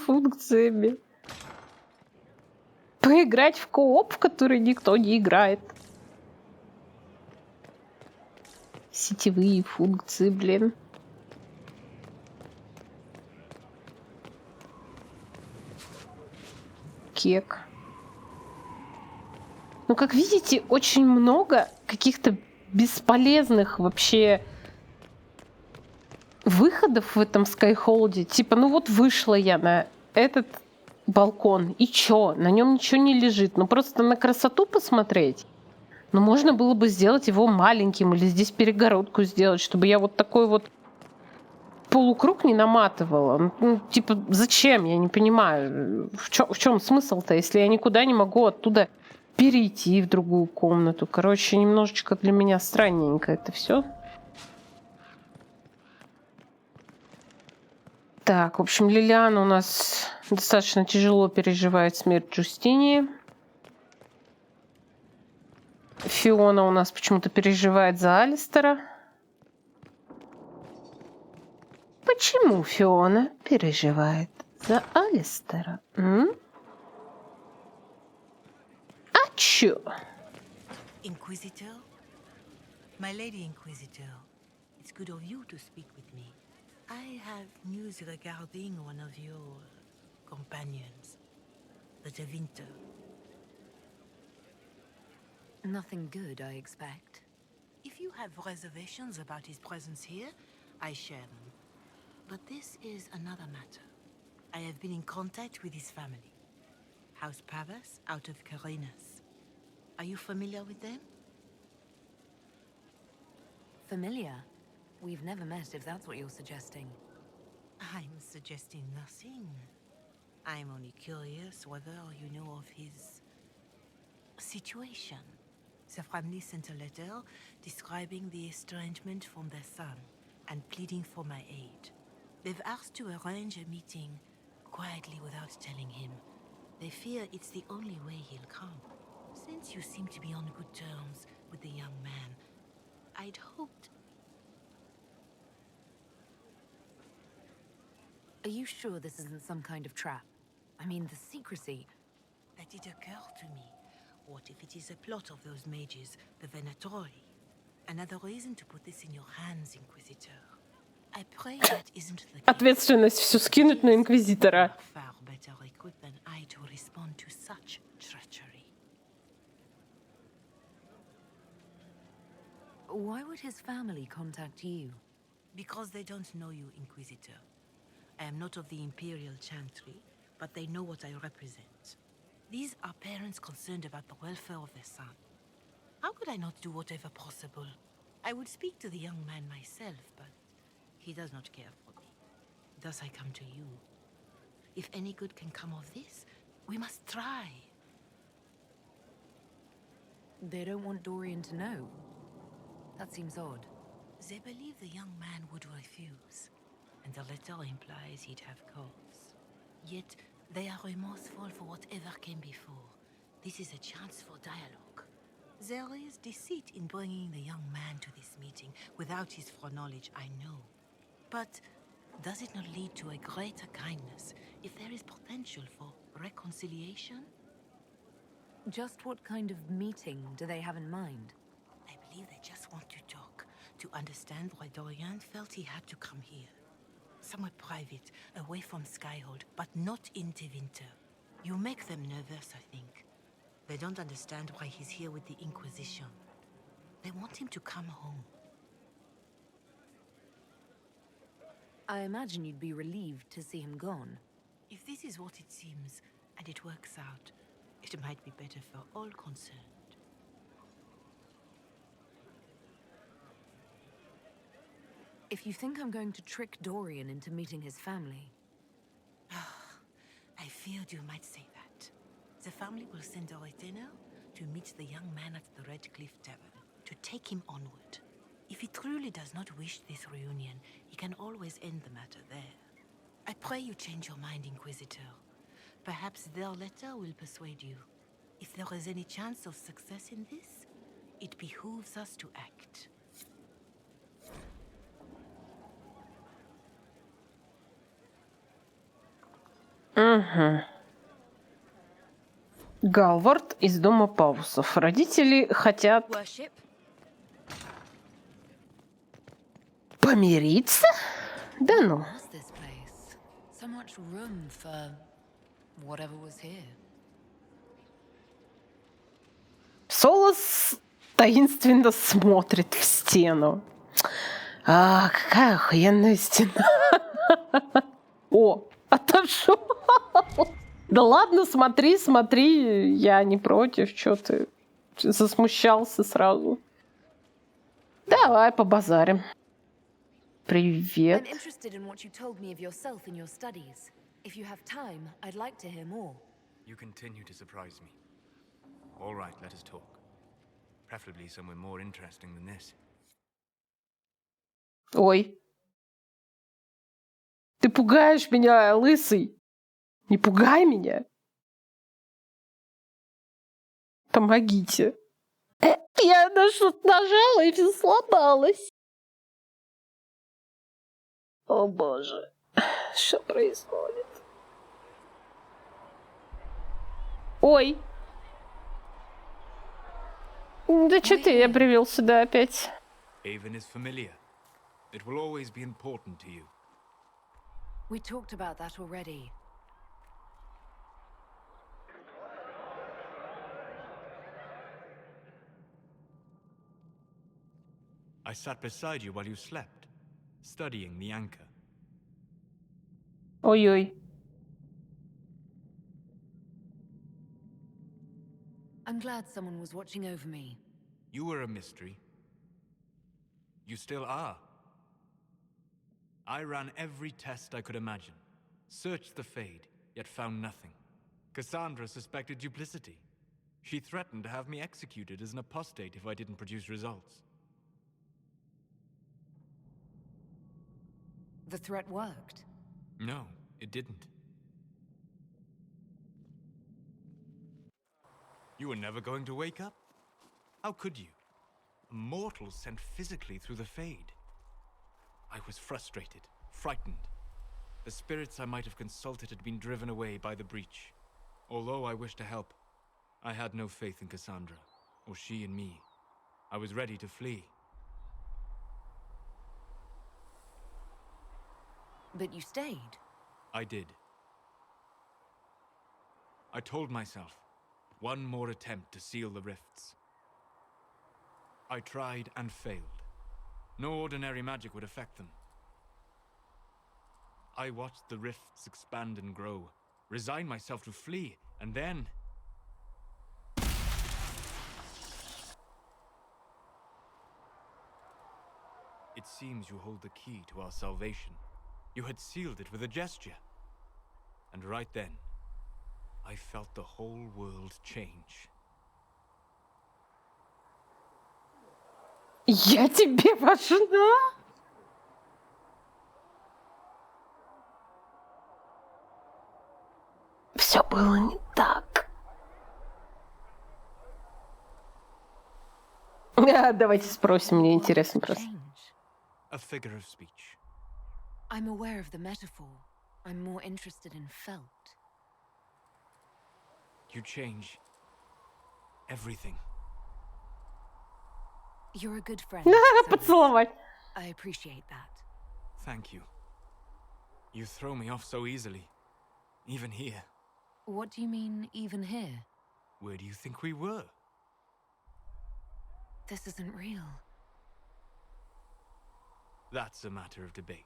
Сетевые функции, блин. Кек. Ну, как видите, очень много каких-то бесполезных вообще выходов в этом Скайхолде. Типа, ну вот вышла я на этот балкон, и чё? На нем ничего не лежит. Ну, просто на красоту посмотреть. Ну, можно было бы сделать его маленьким или здесь перегородку сделать, чтобы я вот такой вот полукруг не наматывала. Ну, типа, зачем? Я не понимаю. В чем смысл-то, если я никуда не могу оттуда перейти в другую комнату? Короче, немножечко для меня странненько это все. Так, в общем, Лелиана у нас достаточно тяжело переживает смерть Джустинии. Фиона у нас почему-то переживает за Алистера. Почему Фиона переживает за Алистера? А чё? Inquisitor? My lady Inquisitor, it's good of you to speak with me. I have news regarding one of your companions, the Winter. Nothing good, I expect. If you have reservations about his presence here, I share them. But this is another matter. I have been in contact with his family. House Pavas out of Carenas. Are you familiar with them? Familiar? We've never met, if that's what you're suggesting. I'm suggesting nothing. I'm only curious whether you know of his situation. The family sent a letter describing the estrangement from their son and pleading for my aid. They've asked to arrange a meeting quietly without telling him. They fear it's the only way he'll come. Since you seem to be on good terms with the young man, I'd hoped... Are you sure this isn't some kind of trap? I mean, the secrecy... That did occur to me. What if it is a plot of those mages, the Venatori? Another reason to put this in your hands, Inquisitor. I pray that isn't the case. Ответственность всю скинуть на Инквизитора. Far better equipped than I to respond to such treachery. Why would his family contact you? Because they don't know you, Inquisitor. I am not of the Imperial Chantry, but they know what I represent. These are parents concerned about the welfare of their son. How could I not do whatever possible? I would speak to the young man myself, but he does not care for me. Thus I come to you. If any good can come of this, we must try. They don't want Dorian to know. That seems odd. They believe the young man would refuse, and the letter implies he'd have cause. Yet, they are remorseful for whatever came before. This is a chance for dialogue. There is deceit in bringing the young man to this meeting without his foreknowledge, I know. But does it not lead to a greater kindness if there is potential for reconciliation? Just what kind of meeting do they have in mind? I believe they just want to talk, to understand why Dorian felt he had to come here. Somewhere private, away from Skaihold, but not in Winter. You make them nervous, I think. They don't understand why he's here with the Inquisition. They want him to come home. I imagine you'd be relieved to see him gone. If this is what it seems, and it works out, it might be better for all concerned. If you think I'm going to trick Dorian into meeting his family... I feared you might say that. The family will send a retainer to meet the young man at the Red Cliff Tavern, to take him onward. If he truly does not wish this reunion, he can always end the matter there. I pray you change your mind, Inquisitor. Perhaps their letter will persuade you. If there is any chance of success in this, it behooves us to act. Угу. Галвард из дома Паусов. Родители хотят Помириться? Да ну. What's this place? So much room for whatever was here. Солас таинственно смотрит в стену. А, какая охуенная стена. О, отошел. Да ладно, смотри, смотри. Я не против, что ты засмущался сразу. Давай побазарим. Привет. I'm interested in what you told me of yourself in your studies. If you have time, I'd like to hear more. You continue to surprise me. All right, let us talk. Preferably somewhere more interesting than this. Ой. Ты пугаешь меня, лысый. Не пугай меня. Помогите. Я на что-то нажала и все сломалось. О боже. Что происходит? Ой. Да что ты я привел сюда опять? Haven is familiar. It will always be important to you. We talked about that already. I sat beside you while you slept, studying the anchor. Ой-ой. I'm glad someone was watching over me. You were a mystery. You still are. I ran every test I could imagine, searched the Fade, yet found nothing. Cassandra suspected duplicity. She threatened to have me executed as an apostate if I didn't produce results. The threat worked. No, it didn't. You were never going to wake up? How could you? A mortal sent physically through the Fade. I was frustrated, frightened. The spirits I might have consulted had been driven away by the breach. Although I wished to help, I had no faith in Cassandra, or she in me. I was ready to flee. But you stayed. I did. I told myself, one more attempt to seal the rifts. I tried and failed. No ordinary magic would affect them. I watched the rifts expand and grow, resigned myself to flee, and then... It seems you hold the key to our salvation. You had sealed it with a gesture. And right then, I felt the whole world change. Я тебе важна? Все было не так. Давайте спросим, мне интересно просто. A figure of speech. I'm aware of the metaphor. I'm more interested in felt. You change everything. You're a good friend. Поцеловать. I appreciate that. Thank you. You throw me off so easily. Even here. What do you mean, even here? Where do you think we were? This isn't real. That's a matter of debate.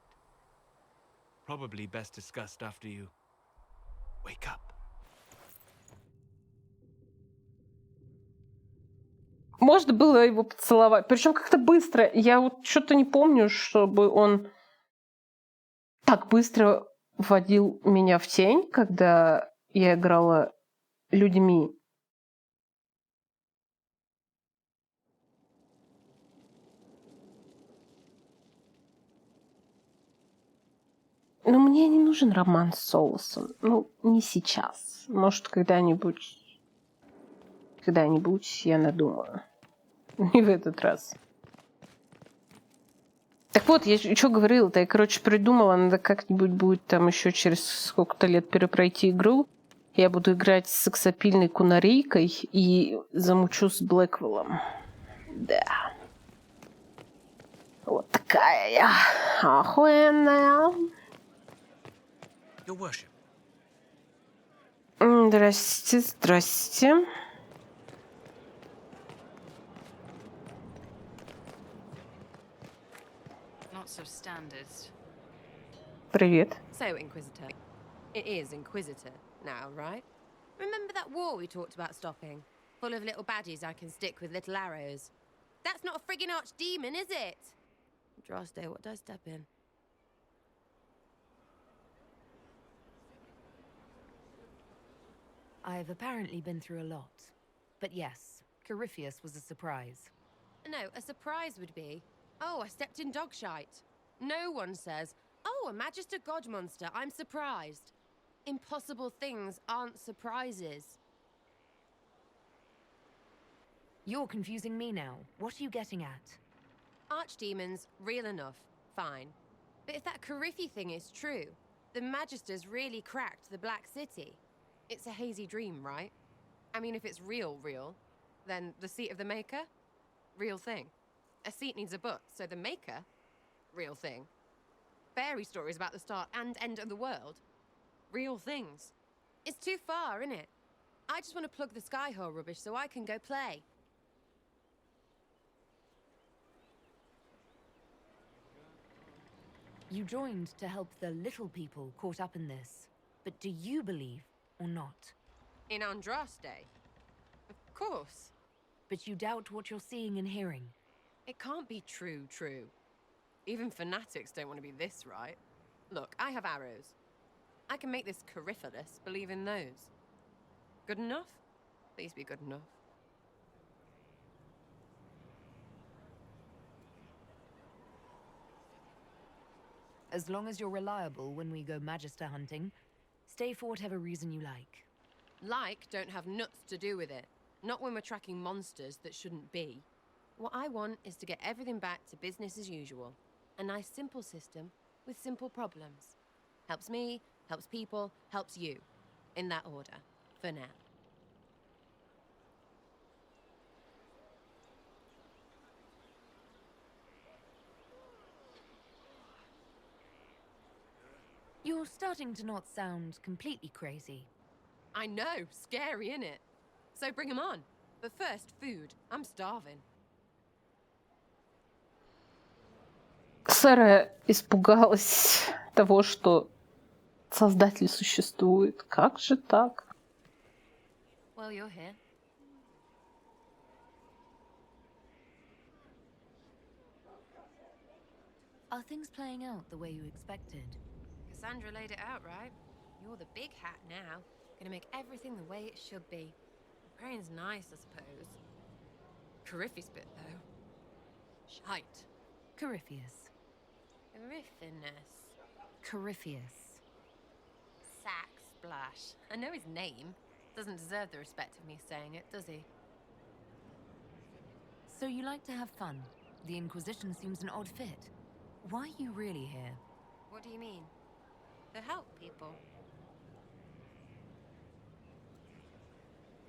Probably best discussed after you wake up. Можно было его поцеловать. Причем как-то быстро. Я вот что-то не помню, чтобы он так быстро вводил меня в тень, когда я играла людьми. Но мне не нужен роман с Соласом. Ну, не сейчас. Может, когда-нибудь я надумаю. Не в этот раз. Так вот, я что говорила-то? Я, короче, придумала, надо как-нибудь будет там еще через сколько-то лет перепройти игру. Я буду играть с сексапильной кунарейкой и замучу с Блэкволлом. Да. Вот так. Какая я охуенная. Your worship. Здрасте, здрасте. Not so standard. Привет. So, Inquisitor. It is Inquisitor now, right? Remember that war we talked about stopping? Full of little baddies I can stick with little arrows. That's not a friggin' archdemon, is it? Droste, what did I step in? I've apparently been through a lot. But yes, Corypheus was a surprise. No, a surprise would be, oh, I stepped in dog shite. No one says, oh, a Magister God monster, I'm surprised. Impossible things aren't surprises. You're confusing me now. What are you getting at? Archdemons, real enough, fine. But if that Coryphe thing is true, the Magisters really cracked the Black City. It's a hazy dream, right? I mean, if it's real, then the seat of the Maker? Real thing. A seat needs a butt, so the Maker? Real thing. Fairy stories about the start and end of the world? Real things. It's too far, innit? I just want to plug the Skyhole rubbish so I can go play. You joined to help the little people caught up in this. But do you believe or not? In Andraste? Of course. But you doubt what you're seeing and hearing. It can't be true. Even fanatics don't want to be this right. Look, I have arrows. I can make this Corypheus believe in those. Good enough? Please be good enough. As long as you're reliable when we go Magister hunting, stay for whatever reason you like. Like don't have nuts to do with it. Not when we're tracking monsters that shouldn't be. What I want is to get everything back to business as usual. A nice simple system with simple problems. Helps me, helps people, helps you. In that order, for now. You're starting to not sound completely crazy. I know, scary, innit? So bring 'em on. But first, food. I'm starving. Сэрой испугалась того, что Создатель существует. Как же так? Well, you're here. Are things playing out the way you expected? Cassandra laid it out, right? You're the big hat now. Gonna make everything the way it should be. Praying's nice, I suppose. Corypheus bit, though. Shite. Corypheus. Corypheus. Corypheus. Sack Splash. I know his name. Doesn't deserve the respect of me saying it, does he? So you like to have fun. The Inquisition seems an odd fit. Why are you really here? What do you mean? To help people.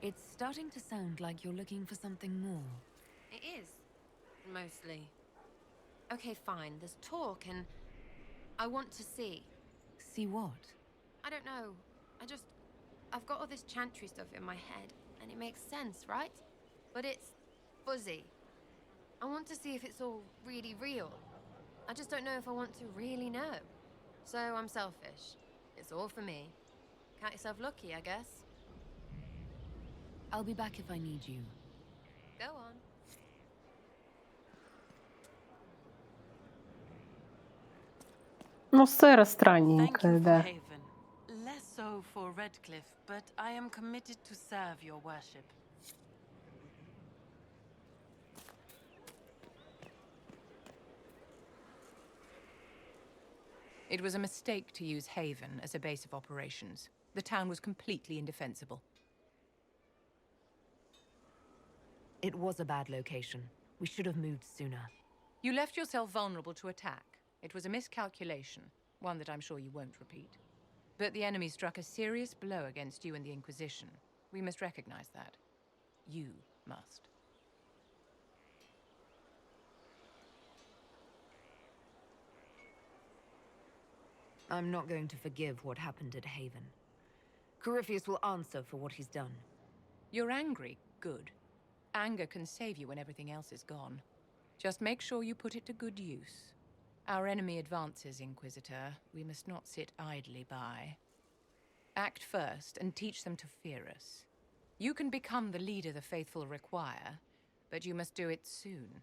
It's starting to sound like you're looking for something more. It is. Mostly. Okay, fine. There's talk and I want to see. See what? I don't know. I've got all this chantry stuff in my head and it makes sense, right? But it's fuzzy. I want to see if it's all really real. I just don't know if I want to really know. So I'm selfish. It's all for me. Count yourself lucky, I guess. I'll be back if I need you. Go on. Ну, Сэра странненькая, да. Less so for Redcliffe, but I am committed to serve your worship. It was a mistake to use Haven as a base of operations. The town was completely indefensible. It was a bad location. We should have moved sooner. You left yourself vulnerable to attack. It was a miscalculation, one that I'm sure you won't repeat. But the enemy struck a serious blow against you and the Inquisition. We must recognize that. You must. I'm not going to forgive what happened at Haven. Corypheus will answer for what he's done. You're angry? Good. Anger can save you when everything else is gone. Just make sure you put it to good use. Our enemy advances, Inquisitor. We must not sit idly by. Act first and teach them to fear us. You can become the leader the faithful require, but you must do it soon.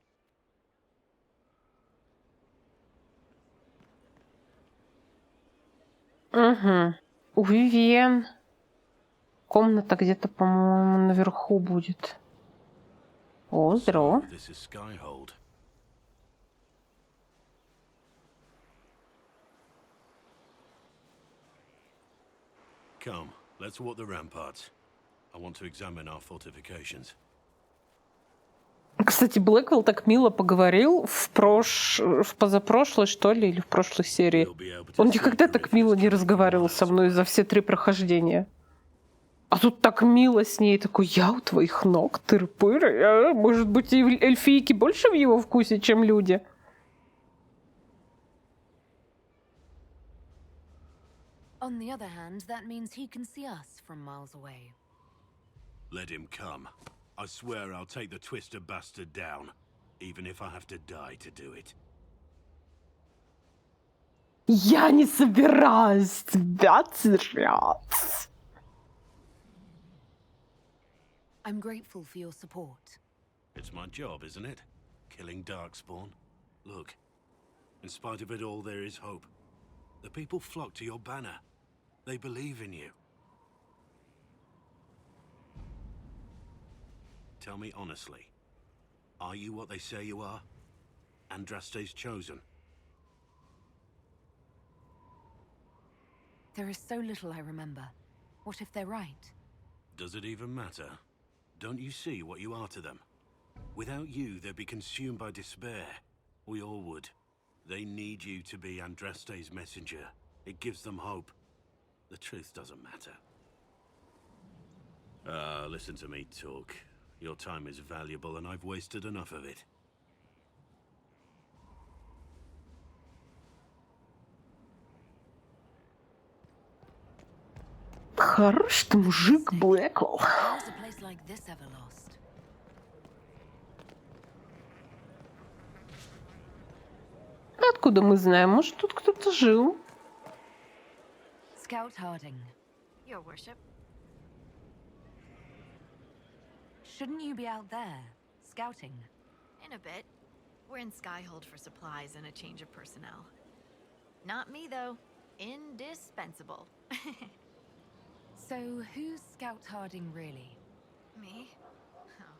Угу. У Вивьен. Комната где-то, по-моему, наверху будет. О, здорово. This is Скайхолд. Come, let's walk the ramparts. I want to examine our fortifications. Кстати, Блэкволл так мило поговорил в позапрошлой, что ли, или в прошлой серии. Он никогда так мило не разговаривал со мной за все 3 прохождения. А тут так мило с ней, такой, я у твоих ног, тыры-пыры. А, может быть, и эльфийки больше в его вкусе, чем люди? On the other hand, that means he can see us from miles away. Let him come. I swear I'll take the twister bastard down, even if I have to die to do it. Я не собираюсь тебя терять. I'm grateful for your support. It's my job, isn't it? Killing Darkspawn. Look, in spite of it all, there is hope. The people flock to your banner. They believe in you. Tell me honestly, are you what they say you are? Andraste's chosen? There is so little I remember. What if they're right? Does it even matter? Don't you see what you are to them? Without you, they'd be consumed by despair. We all would. They need you to be Andraste's messenger. It gives them hope. The truth doesn't matter. Listen to me talk. Your time is valuable, and I've wasted enough of it. Хорош ты мужик, Блэкволл. How's a place like this ever lost? Откуда мы знаем? Может, тут кто-то жил? Scout Harding. Your worship. Shouldn't you be out there, scouting? In a bit. We're in Skyhold for supplies and a change of personnel. Not me, though. Indispensable. So, who's Scout Harding really? Me? Oh,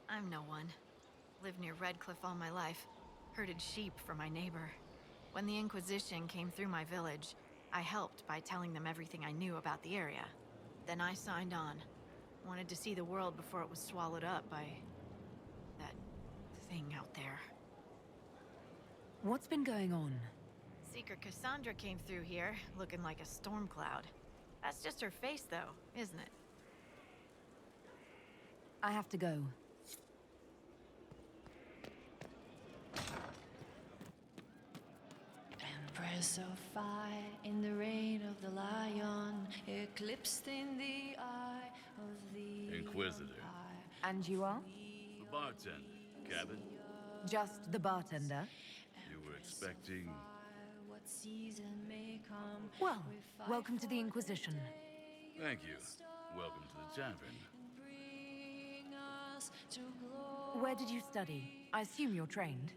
I'm no one. Lived near Redcliffe all my life. Herded sheep for my neighbor. When the Inquisition came through my village, I helped by telling them everything I knew about the area. Then I signed on. Wanted to see the world before it was swallowed up by that thing out there. What's been going on? Seeker Cassandra came through here, looking like a storm cloud. That's just her face, though, isn't it? I have to go. Empress of fire in the reign of the lion, eclipsed in the eye of the Inquisitor. And you are? The bartender, Cabin. Just the bartender? You were expecting... Well, welcome to the Inquisition. Thank you. Welcome to the tavern. Where did you study? I assume you're trained.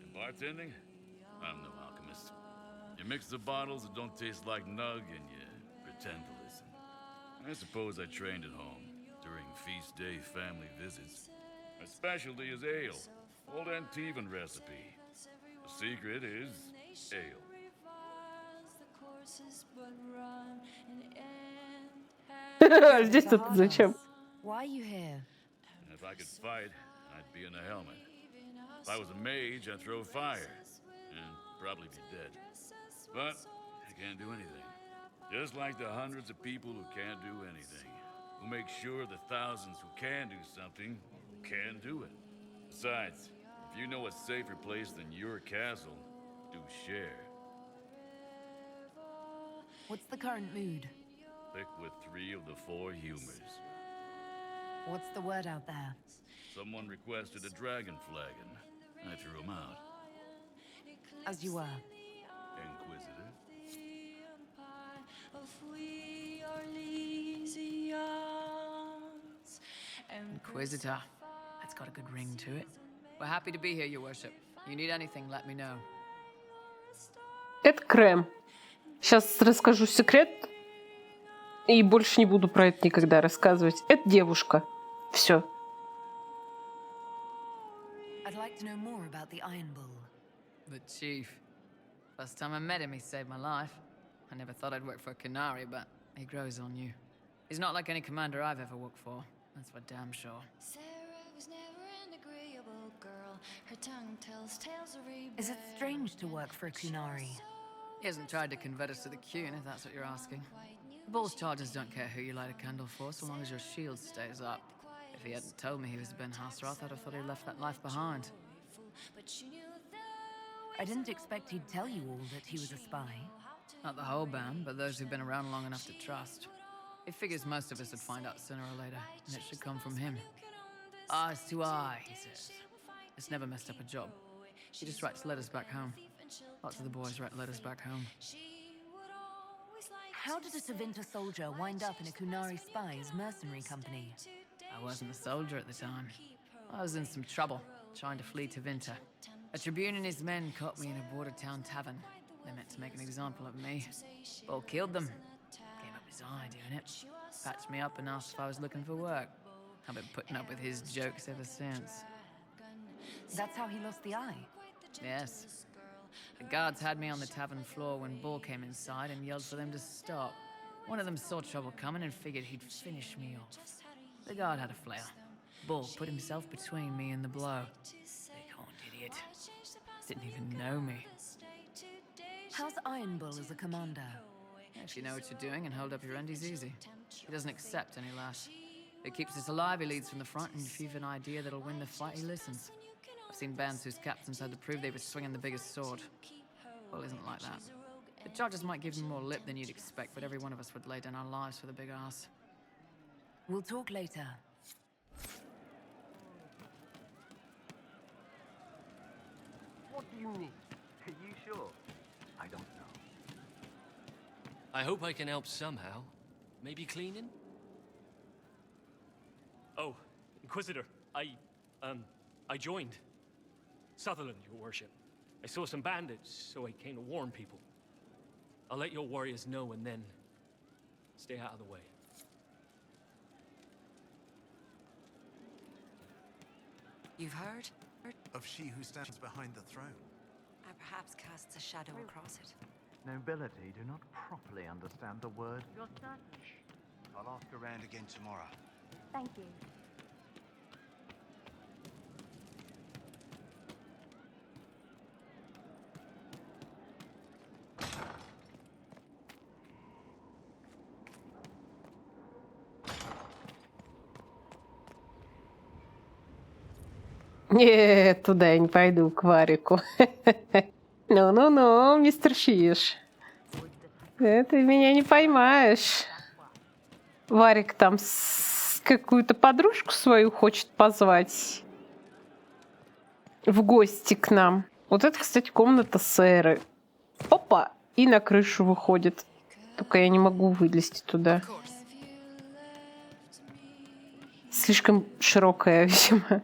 In bartending? I'm no alchemist. You mix the bottles that don't taste like nug and you pretend to listen. I suppose I trained at home, during feast day family visits. My specialty is ale. Old Antivan recipe. The secret is ale. Здесь тут зачем? Why are you here? If I could fight, I'd be in a helmet. If I was a mage, I'd throw fire. And probably be dead. But I can't do anything. Just like the hundreds of people who can't do anything. Who make sure the thousands who can do something can do it. Besides, if you know a safer place than your castle, do share. What's the current mood? Thick with 3 of the 4 humors. What's the word out there? Someone requested a dragon flagon. I threw him out. As you were. Inquisitor? Inquisitor. That's got a good ring to it. We're happy to be here, Your Worship. You need anything, let me know. Это Крэм. Сейчас расскажу секрет. И больше не буду про это никогда рассказывать. Это девушка. Все. I'd like to know more about the Iron Bull. The chief. First time I met him, he saved my life. I never thought I'd work for a Canary, but he grows on you. He's not like any commander I've ever worked for. That's for damn sure. Sara was never an agreeable girl. Her tongue tells tales of rebellion. Is it strange to work for a Kunari? He hasn't tried to convert us to the Qun, if that's what you're asking. The Bull's charges don't care who you light a candle for, so long as your shield stays up. If he hadn't told me he was Ben Hasrath, I'd have thought he'd left that life behind. I didn't expect he'd tell you all that he was a spy. Not the whole band, but those who've been around long enough to trust. He figures most of us would find out sooner or later, and it should come from him. Eyes to eye, he says. It's never messed up a job. He just writes letters back home. Lots of the boys write letters back home. How did a Tevinter soldier wind up in a Kunari spy's mercenary company? I wasn't a soldier at the time. I was in some trouble, trying to flee Tevinter. A tribune and his men caught me in a border town tavern. They meant to make an example of me. Bull killed them. Gave up his eye doing it. Patched me up and asked if I was looking for work. I've been putting up with his jokes ever since. That's how he lost the eye? Yes. The guards had me on the tavern floor when Bull came inside and yelled for them to stop. One of them saw trouble coming and figured he'd finish me off. The guard had a flail. Bull put himself between me and the blow. Big-horned idiot. Didn't even know me. How's Iron Bull as a commander? If you know what you're doing and hold up your end, he's easy. He doesn't accept any less. If he keeps us alive, he leads from the front, and if you've an idea that'll win the fight, he listens. I've seen bands whose captains had to prove they were swinging the biggest sword. Bull isn't like that. The judges might give him more lip than you'd expect, but every one of us would lay down our lives for the big ass. We'll talk later. What do you need? Are you sure? I don't know. I hope I can help somehow. Maybe cleaning? Oh, Inquisitor, I joined. Sutherland, Your Worship. I saw some bandits, so I came to warn people. I'll let your warriors know and then stay out of the way. You've heard? Of she who stands behind the throne. And perhaps casts a shadow across it. Nobility do not properly understand the word. You're certain? I'll ask around again tomorrow. Thank you. Нет, туда я не пойду, к Варику. Ну-ну-ну, мистер Фиш. Ты меня не поймаешь. Варик там какую-то подружку свою хочет позвать в гости к нам. Вот это, кстати, комната Сэры. Опа! И на крышу выходит. Только я не могу вылезти туда. Слишком широкая, видимо.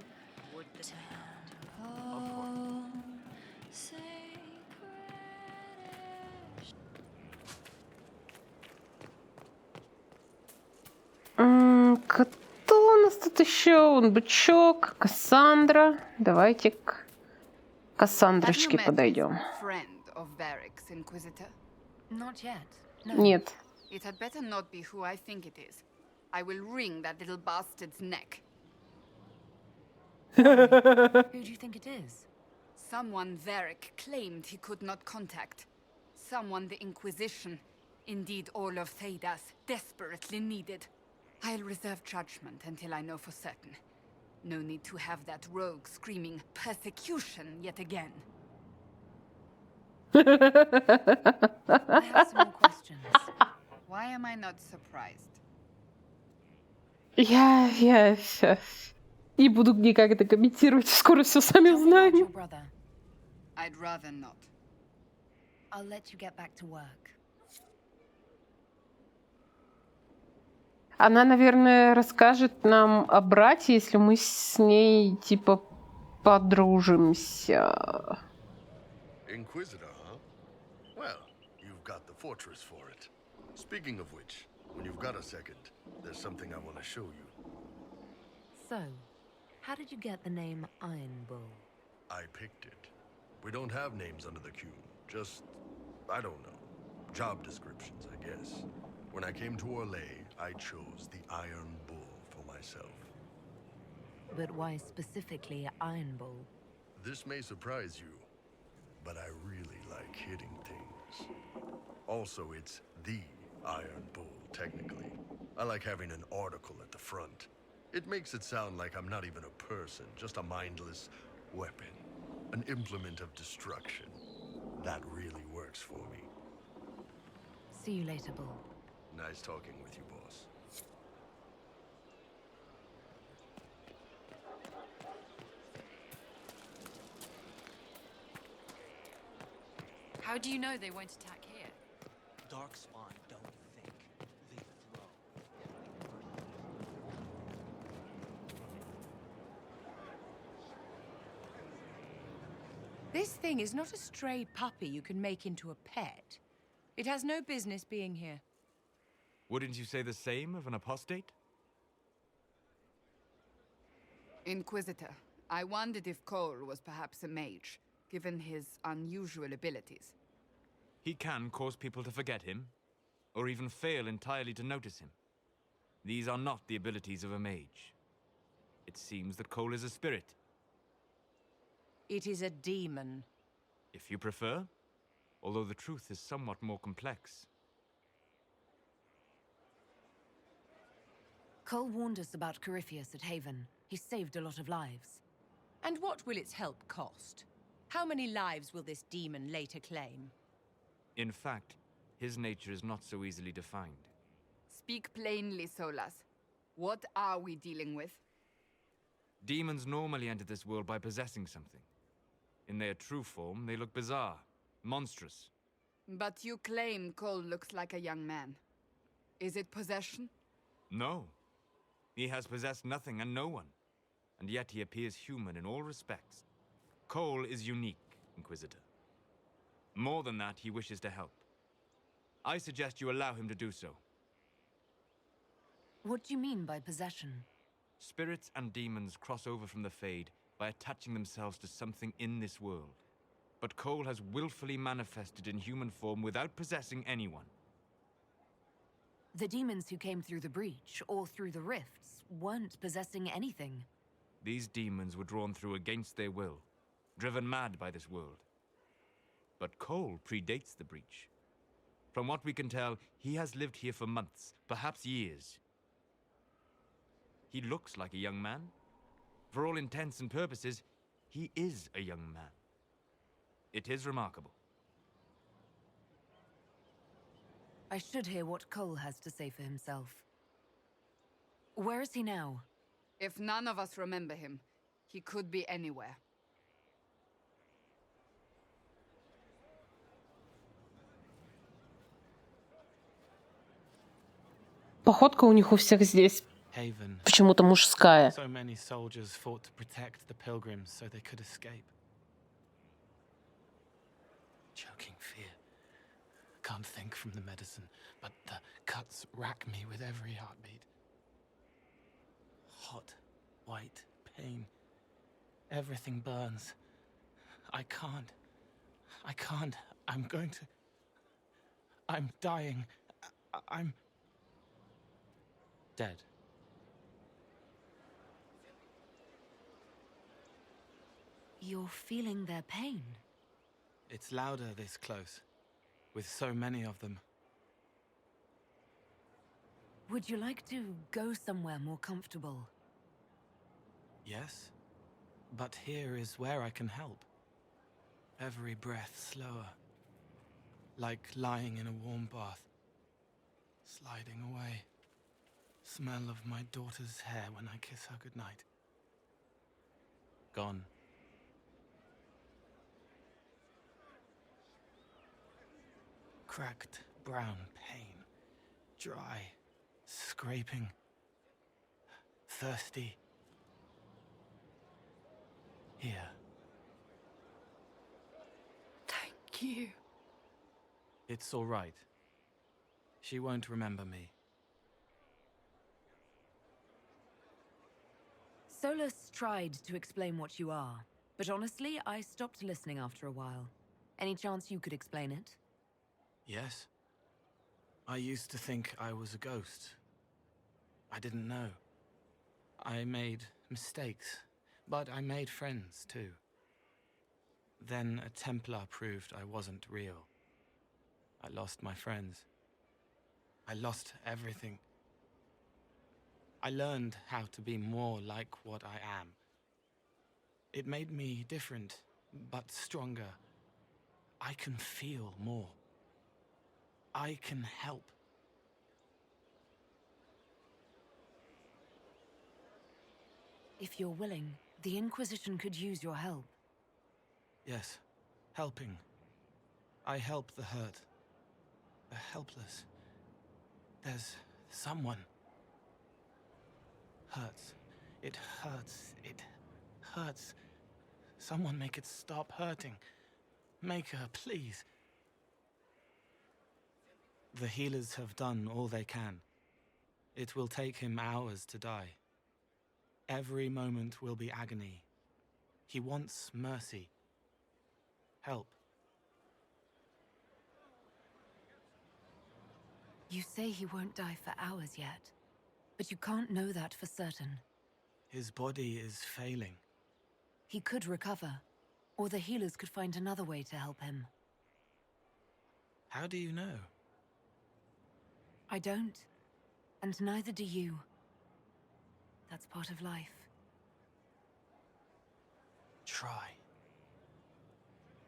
Кто у нас тут еще? Он бычок, Кассандра. Давайте к Кассандрочке подойдем. Нет. It had better not be who I think it is. I will wring that little bastard's neck. Who do you think it is? Someone Varric claimed he could not contact. Someone the Inquisition, indeed all of Theidas, desperately needed. I'll reserve judgment until I know for certain. No need to have that rogue screaming persecution yet again. I have some more questions. Why am I not surprised? Я не буду никак это комментировать. Скоро все сами Tell me about your узнаем. brother. I'd rather not. I'll let you get back to work. Она, наверное, расскажет нам о брате, если мы с ней, типа, подружимся. Inquisitor, huh? Well, you've got the fortress for it. Speaking of which, when you've got a second, there's something I want to show you. So, how did you get the name Iron Bull? I picked it. We don't have names under the queue. Just, I don't know, job descriptions, I guess. When I came to Orlais, I chose the Iron Bull for myself. But why specifically Iron Bull? This may surprise you, but I really like hitting things. Also, it's the Iron Bull, technically. I like having an article at the front. It makes it sound like I'm not even a person, just a mindless weapon. An implement of destruction. That really works for me. See you later, Bull. Nice talking with you, boss. How do you know they won't attack here? Darkspawn don't think, they throw. This thing is not a stray puppy you can make into a pet. It has no business being here. Wouldn't you say the same of an apostate? Inquisitor, I wondered if Cole was perhaps a mage, given his unusual abilities. He can cause people to forget him, or even fail entirely to notice him. These are not the abilities of a mage. It seems that Cole is a spirit. It is a demon. If you prefer, although the truth is somewhat more complex. Cole warned us about Corypheus at Haven. He saved a lot of lives. And what will its help cost? How many lives will this demon later claim? In fact, his nature is not so easily defined. Speak plainly, Solas. What are we dealing with? Demons normally enter this world by possessing something. In their true form, they look bizarre, monstrous. But you claim Cole looks like a young man. Is it possession? No. He has possessed nothing and no one. And yet he appears human in all respects. Cole is unique, Inquisitor. More than that, he wishes to help. I suggest you allow him to do so. What do you mean by possession? Spirits and demons cross over from the Fade by attaching themselves to something in this world. But Cole has willfully manifested in human form without possessing anyone. The demons who came through the breach, or through the rifts, weren't possessing anything. These demons were drawn through against their will, driven mad by this world. But Cole predates the breach. From what we can tell, he has lived here for months, perhaps years. He looks like a young man. For all intents and purposes, he is a young man. It is remarkable. I should hear what Cole has to say for himself. Where is he now? If none of us remember him, he could be anywhere. Походка у них у всех здесь Haven. почему-то мужская. So many soldiers fought to protect the pilgrims so they could escape. Choking fear. Can't think from the medicine, but the cuts rack me with every heartbeat. Hot, white pain. Everything burns. I can't. I'm going to... I'm dying. I'm... dead. You're feeling their pain. It's louder this close, with so many of them. Would you like to go somewhere more comfortable? Yes, but here is where I can help. Every breath slower, like lying in a warm bath. Sliding away. Smell of my daughter's hair when I kiss her goodnight. Gone. Cracked brown pain. Dry. Scraping. Thirsty. Here. Thank you. It's all right. She won't remember me. Solus tried to explain what you are, but honestly, I stopped listening after a while. Any chance you could explain it? Yes? I used to think I was a ghost. I didn't know. I made mistakes, but I made friends too. Then a Templar proved I wasn't real. I lost my friends. I lost everything. I learned how to be more like what I am. It made me different, but stronger. I can feel more. I can help. If you're willing, the Inquisition could use your help. Yes, helping. I help the hurt. The helpless. There's someone. Hurts. It hurts. It hurts. Someone make it stop hurting. Make her, please. The healers have done all they can. It will take him hours to die. Every moment will be agony. He wants mercy. Help. You say he won't die for hours yet, but you can't know that for certain. His body is failing. He could recover, or the healers could find another way to help him. How do you know? I don't, and neither do you. That's part of life. Try.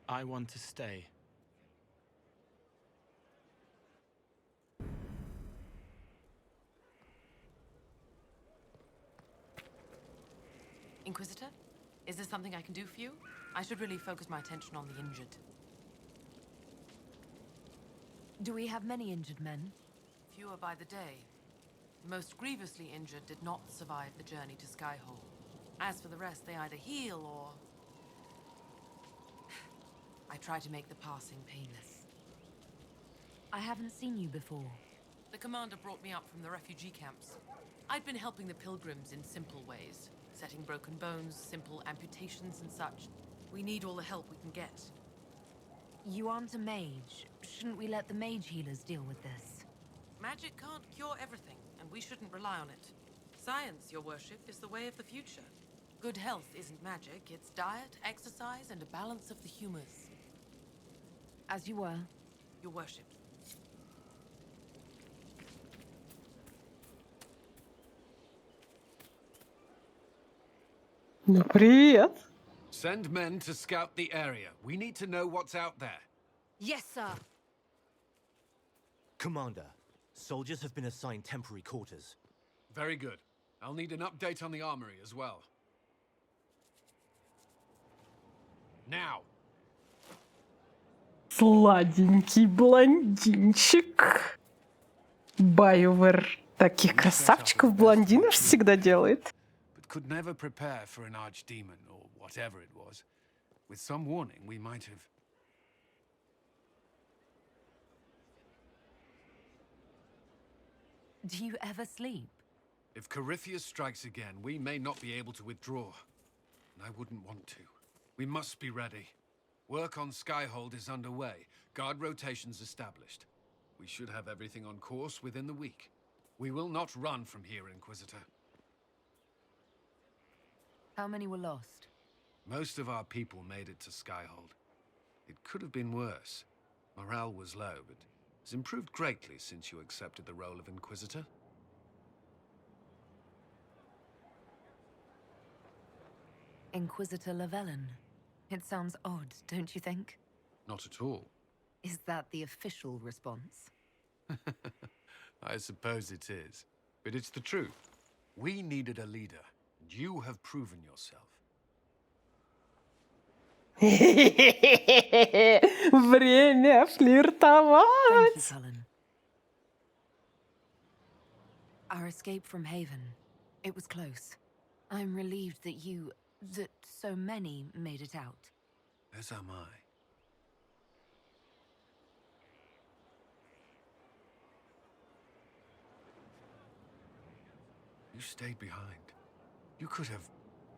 I want to stay. Inquisitor? Is there something I can do for you? I should really focus my attention on the injured. Do we have many injured men? Fewer by the day. The most grievously injured did not survive the journey to Skaihold. As for the rest, they either heal or... I try to make the passing painless. I haven't seen you before. The commander brought me up from the refugee camps. I'd been helping the pilgrims in simple ways. Setting broken bones, simple amputations and such. We need all the help we can get. You aren't a mage. Shouldn't we let the mage healers deal with this? Magic can't cure everything, and we shouldn't rely on it. Science, your worship, is the way of the future. Good health isn't magic, it's diet, exercise, and a balance of the humors. As you were. Your worship. Ну, привет. Send men to scout the area. We need to know what's out there. Yes, sir. Commander, soldiers have been assigned temporary quarters. Very good. I'll need an update on the armory as well. Now. Сладенький блондинчик. BioWare таких красавчиков блондинов всегда делает. But could never prepare for an archdemon or whatever it was. With some warning, we might have... Do you ever sleep? If Corypheus strikes again, we may not be able to withdraw. And I wouldn't want to. We must be ready. Work on Skyhold is underway. Guard rotations established. We should have everything on course within the week. We will not run from here, Inquisitor. How many were lost? Most of our people made it to Skyhold. It could have been worse. Morale was low, but it's improved greatly since you accepted the role of Inquisitor. Inquisitor Llewellyn. It sounds odd, don't you think? Not at all. Is that the official response? I suppose it is. But it's the truth. We needed a leader, and you have proven yourself. Время флиртовать. Thank you, Cullen. Our escape from Haven, it was close. I'm relieved that so many made it out. As am I. You stayed behind. You could have...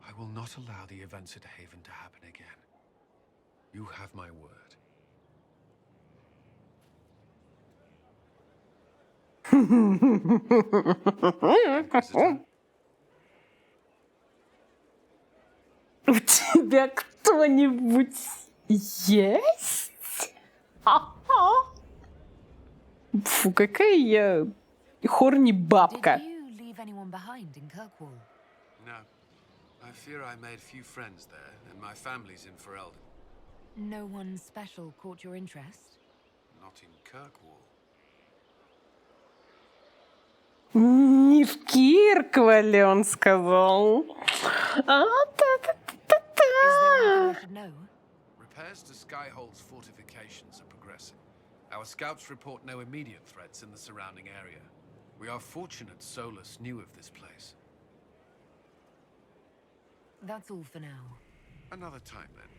I will not allow the events at Haven to happen again. You have my word. У тебя кто-нибудь есть? Фу, какая я хорни бабка. Did you leave anyone behind in Kirkwall? No. I fear I made few friends there, and my family's in Ferelden. No one special caught your interest? Not in Kirkwall. Не в Кирквале, он сказал. Repairs to Skyhold's fortifications are progressing. Our scouts report no immediate threats in the surrounding area. We are fortunate Solus knew of this place. That's all for now. Another time, then.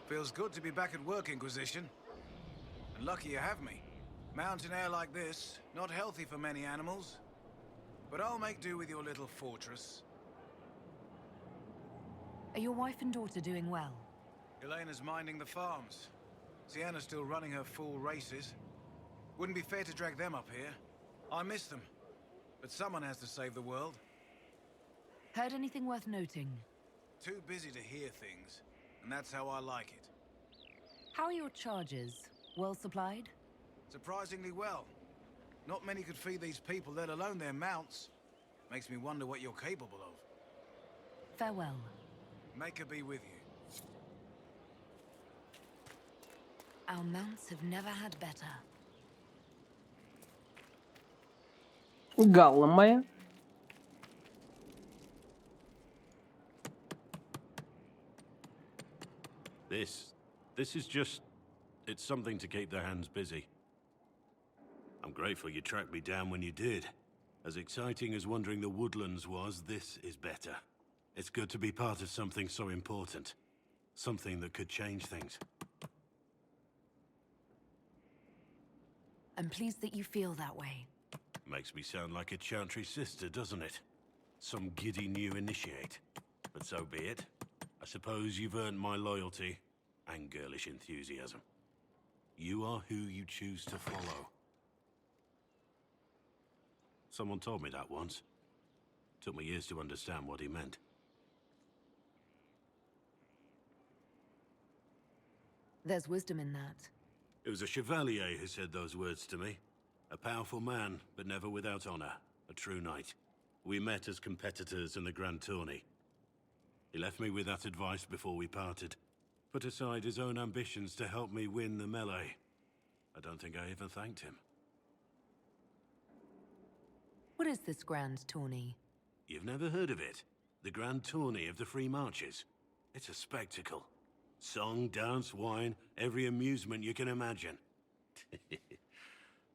Feels good to be back at work, Inquisition. And lucky you have me. Mountain air like this, not healthy for many animals. But I'll make do with your little fortress. Are your wife and daughter doing well? Elena's minding the farms. Sienna's still running her full races. Wouldn't be fair to drag them up here. I miss them. But someone has to save the world. Heard anything worth noting? Too busy to hear things. And that's how I like it. How are your charges? Well supplied? Surprisingly well. Not many could feed these people, let alone their mounts. Makes me wonder what you're capable of. Farewell. Make her be with you. Our mounts have never had better. Галла моя. This is just... It's something to keep their hands busy. I'm grateful you tracked me down when you did. As exciting as wandering the woodlands was, this is better. It's good to be part of something so important. Something that could change things. I'm pleased that you feel that way. Makes me sound like a Chantry sister, doesn't it? Some giddy new initiate. But so be it. I suppose you've earned my loyalty and girlish enthusiasm. You are who you choose to follow. Someone told me that once. Took me years to understand what he meant. There's wisdom in that. It was a chevalier who said those words to me. A powerful man, but never without honor. A true knight. We met as competitors in the Grand Tourney. He left me with that advice before we parted. Put aside his own ambitions to help me win the melee. I don't think I even thanked him. What is this grand tourney? You've never heard of it? The Grand Tourney of the Free Marches. It's a spectacle. Song, dance, wine, every amusement you can imagine.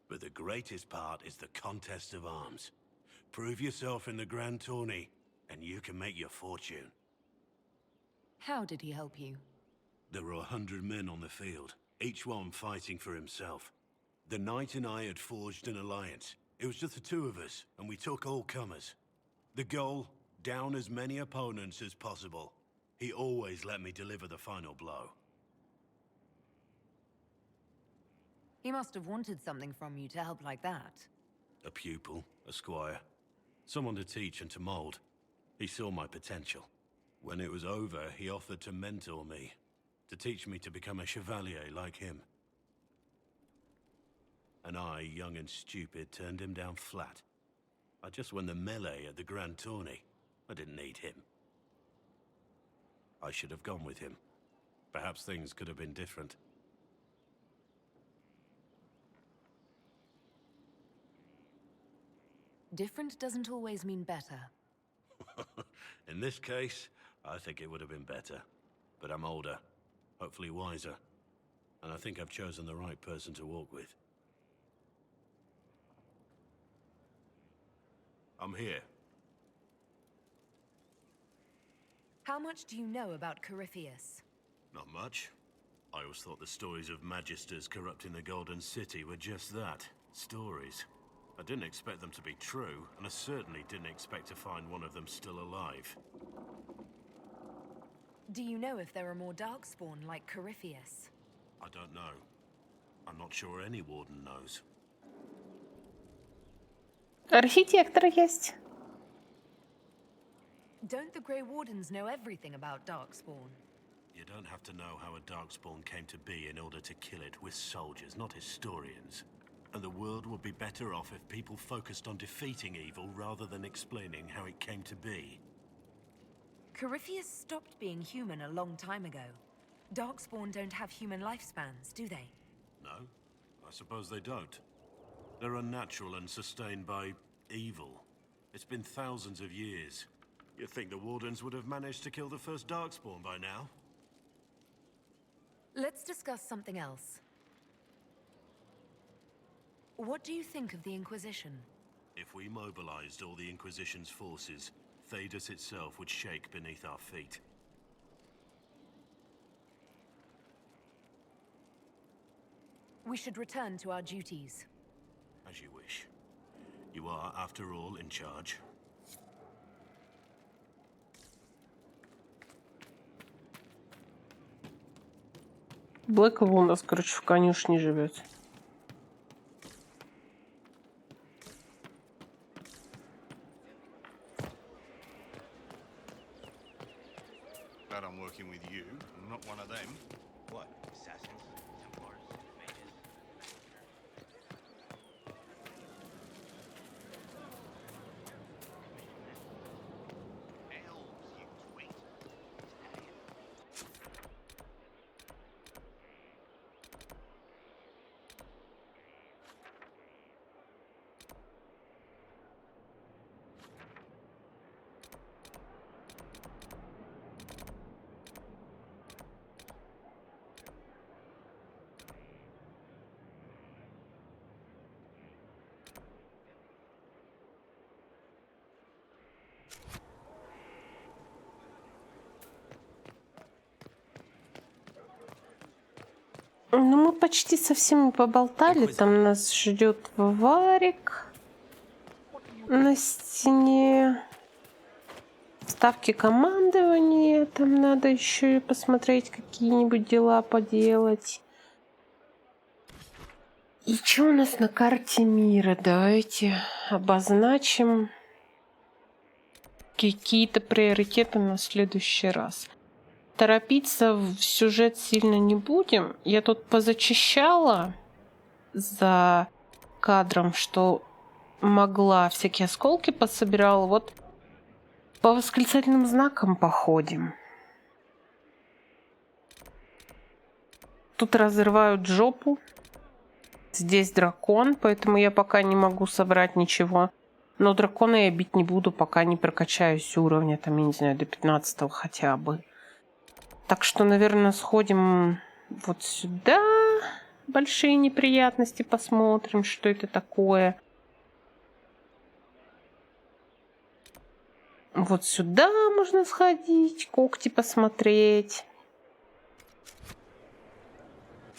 But the greatest part is the contest of arms. Prove yourself in the Grand Tourney, and you can make your fortune. How did he help you? There were 100 men on the field, each one fighting for himself. The knight and I had forged an alliance. It was just the two of us, and we took all comers. The goal, down as many opponents as possible. He always let me deliver the final blow. He must have wanted something from you to help like that. A pupil, a squire. Someone to teach and to mold. He saw my potential. When it was over, he offered to mentor me, to teach me to become a chevalier like him. And I, young and stupid, turned him down flat. I just won the melee at the Grand Tourney. I didn't need him. I should have gone with him. Perhaps things could have been different. Different doesn't always mean better. In this case, I think it would have been better. But I'm older, hopefully wiser. And I think I've chosen the right person to walk with. I'm here. How much do you know about Corypheus? Not much. I always thought the stories of magisters corrupting the Golden City were just that, stories. I didn't expect them to be true, and I certainly didn't expect to find one of them still alive. Do you know if there are more Darkspawn like Corypheus? I don't know. I'm not sure any warden knows. Архитектор есть. Don't the Grey Wardens know everything about Darkspawn? You don't have to know how a Darkspawn came to be in order to kill it. We're soldiers, not historians. And the world would be better off if people focused on defeating evil rather than explaining how it came to be. Corypheus stopped being human a long time ago. Darkspawn don't have human lifespans, do they? No, I suppose they don't. They're unnatural and sustained by evil. It's been thousands of years. You'd think the Wardens would have managed to kill the first Darkspawn by now. Let's discuss something else. What do you think of the Inquisition? If we mobilized all the Inquisition's forces, Thedas itself would shake beneath our feet. We should return to our duties. As you wish. You are, after all, in charge. Блэкволлом у нас, короче, в конюшне живет. Glad I'm working with you. I'm not one of them. What? Assassins? Templars? Mages? Elves, you twit. Ну, мы почти со всеми поболтали. Там нас ждет варик на стене. Ставки командования. Там надо еще и посмотреть, какие-нибудь дела поделать. И что у нас на карте мира? Давайте обозначим какие-то приоритеты на следующий раз. Торопиться в сюжет сильно не будем. Я тут позачищала за кадром, что могла, всякие осколки пособирала. Вот по восклицательным знакам походим. Тут разрывают жопу. Здесь дракон, поэтому я пока не могу собрать ничего. Но дракона я бить не буду, пока не прокачаюсь уровня, там, я не знаю, до 15 хотя бы. Так что, наверное, сходим вот сюда. Большие неприятности посмотрим, что это такое. Вот сюда можно сходить, когти посмотреть.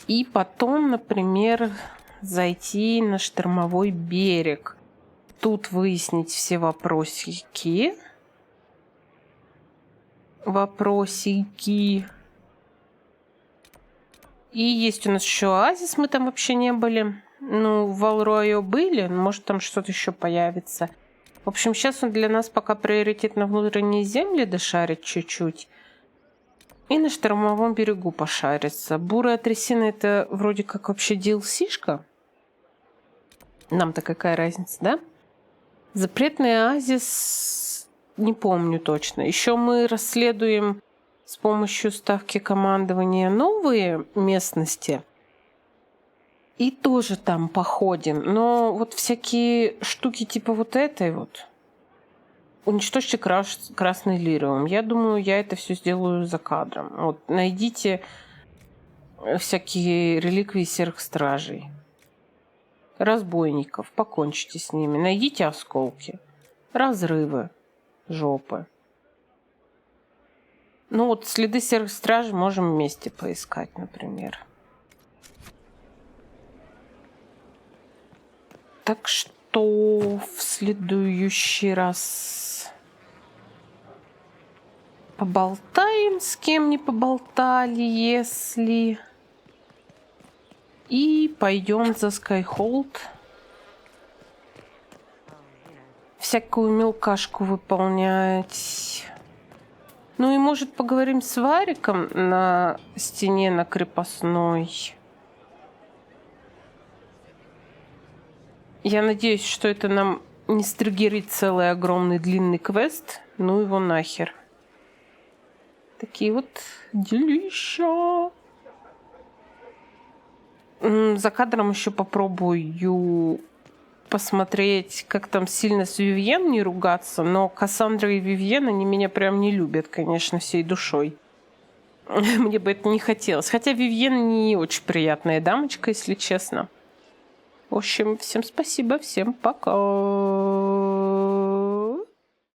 И потом, например, зайти на штормовой берег. Тут выяснить все вопросики. И есть у нас еще оазис, мы там вообще не были. Ну, в Алруайо были, может там что-то еще появится. В общем, сейчас он для нас пока приоритет на внутренние земли дошарить чуть-чуть. И на штормовом берегу пошариться. Бурая трясина — это вроде как вообще DLC-шка. Нам-то какая разница, да? Запретный оазис не помню точно. Еще мы расследуем с помощью ставки командования новые местности. И тоже там походим. Но вот всякие штуки типа вот этой вот. Уничтожьте красный лириум. Я думаю, я это все сделаю за кадром. Вот, найдите всякие реликвии серых стражей. Разбойников. Покончите с ними. Найдите осколки. Разрывы. Жопы. Ну вот следы серых стражей можем вместе поискать, например. Так что в следующий раз поболтаем, с кем не поболтали, если... И пойдем за Скайхолд. Всякую мелкашку выполнять. Ну и, может, поговорим с Вариком на стене на крепостной. Я надеюсь, что это нам не стригерит целый огромный длинный квест. Ну его нахер. Такие вот делища. За кадром еще попробую посмотреть, как там сильно с Вивьен не ругаться. Но Кассандра и Вивьен, они меня прям не любят, конечно, всей душой. Мне бы это не хотелось. Хотя Вивьен не очень приятная дамочка, если честно. В общем, всем спасибо, всем пока.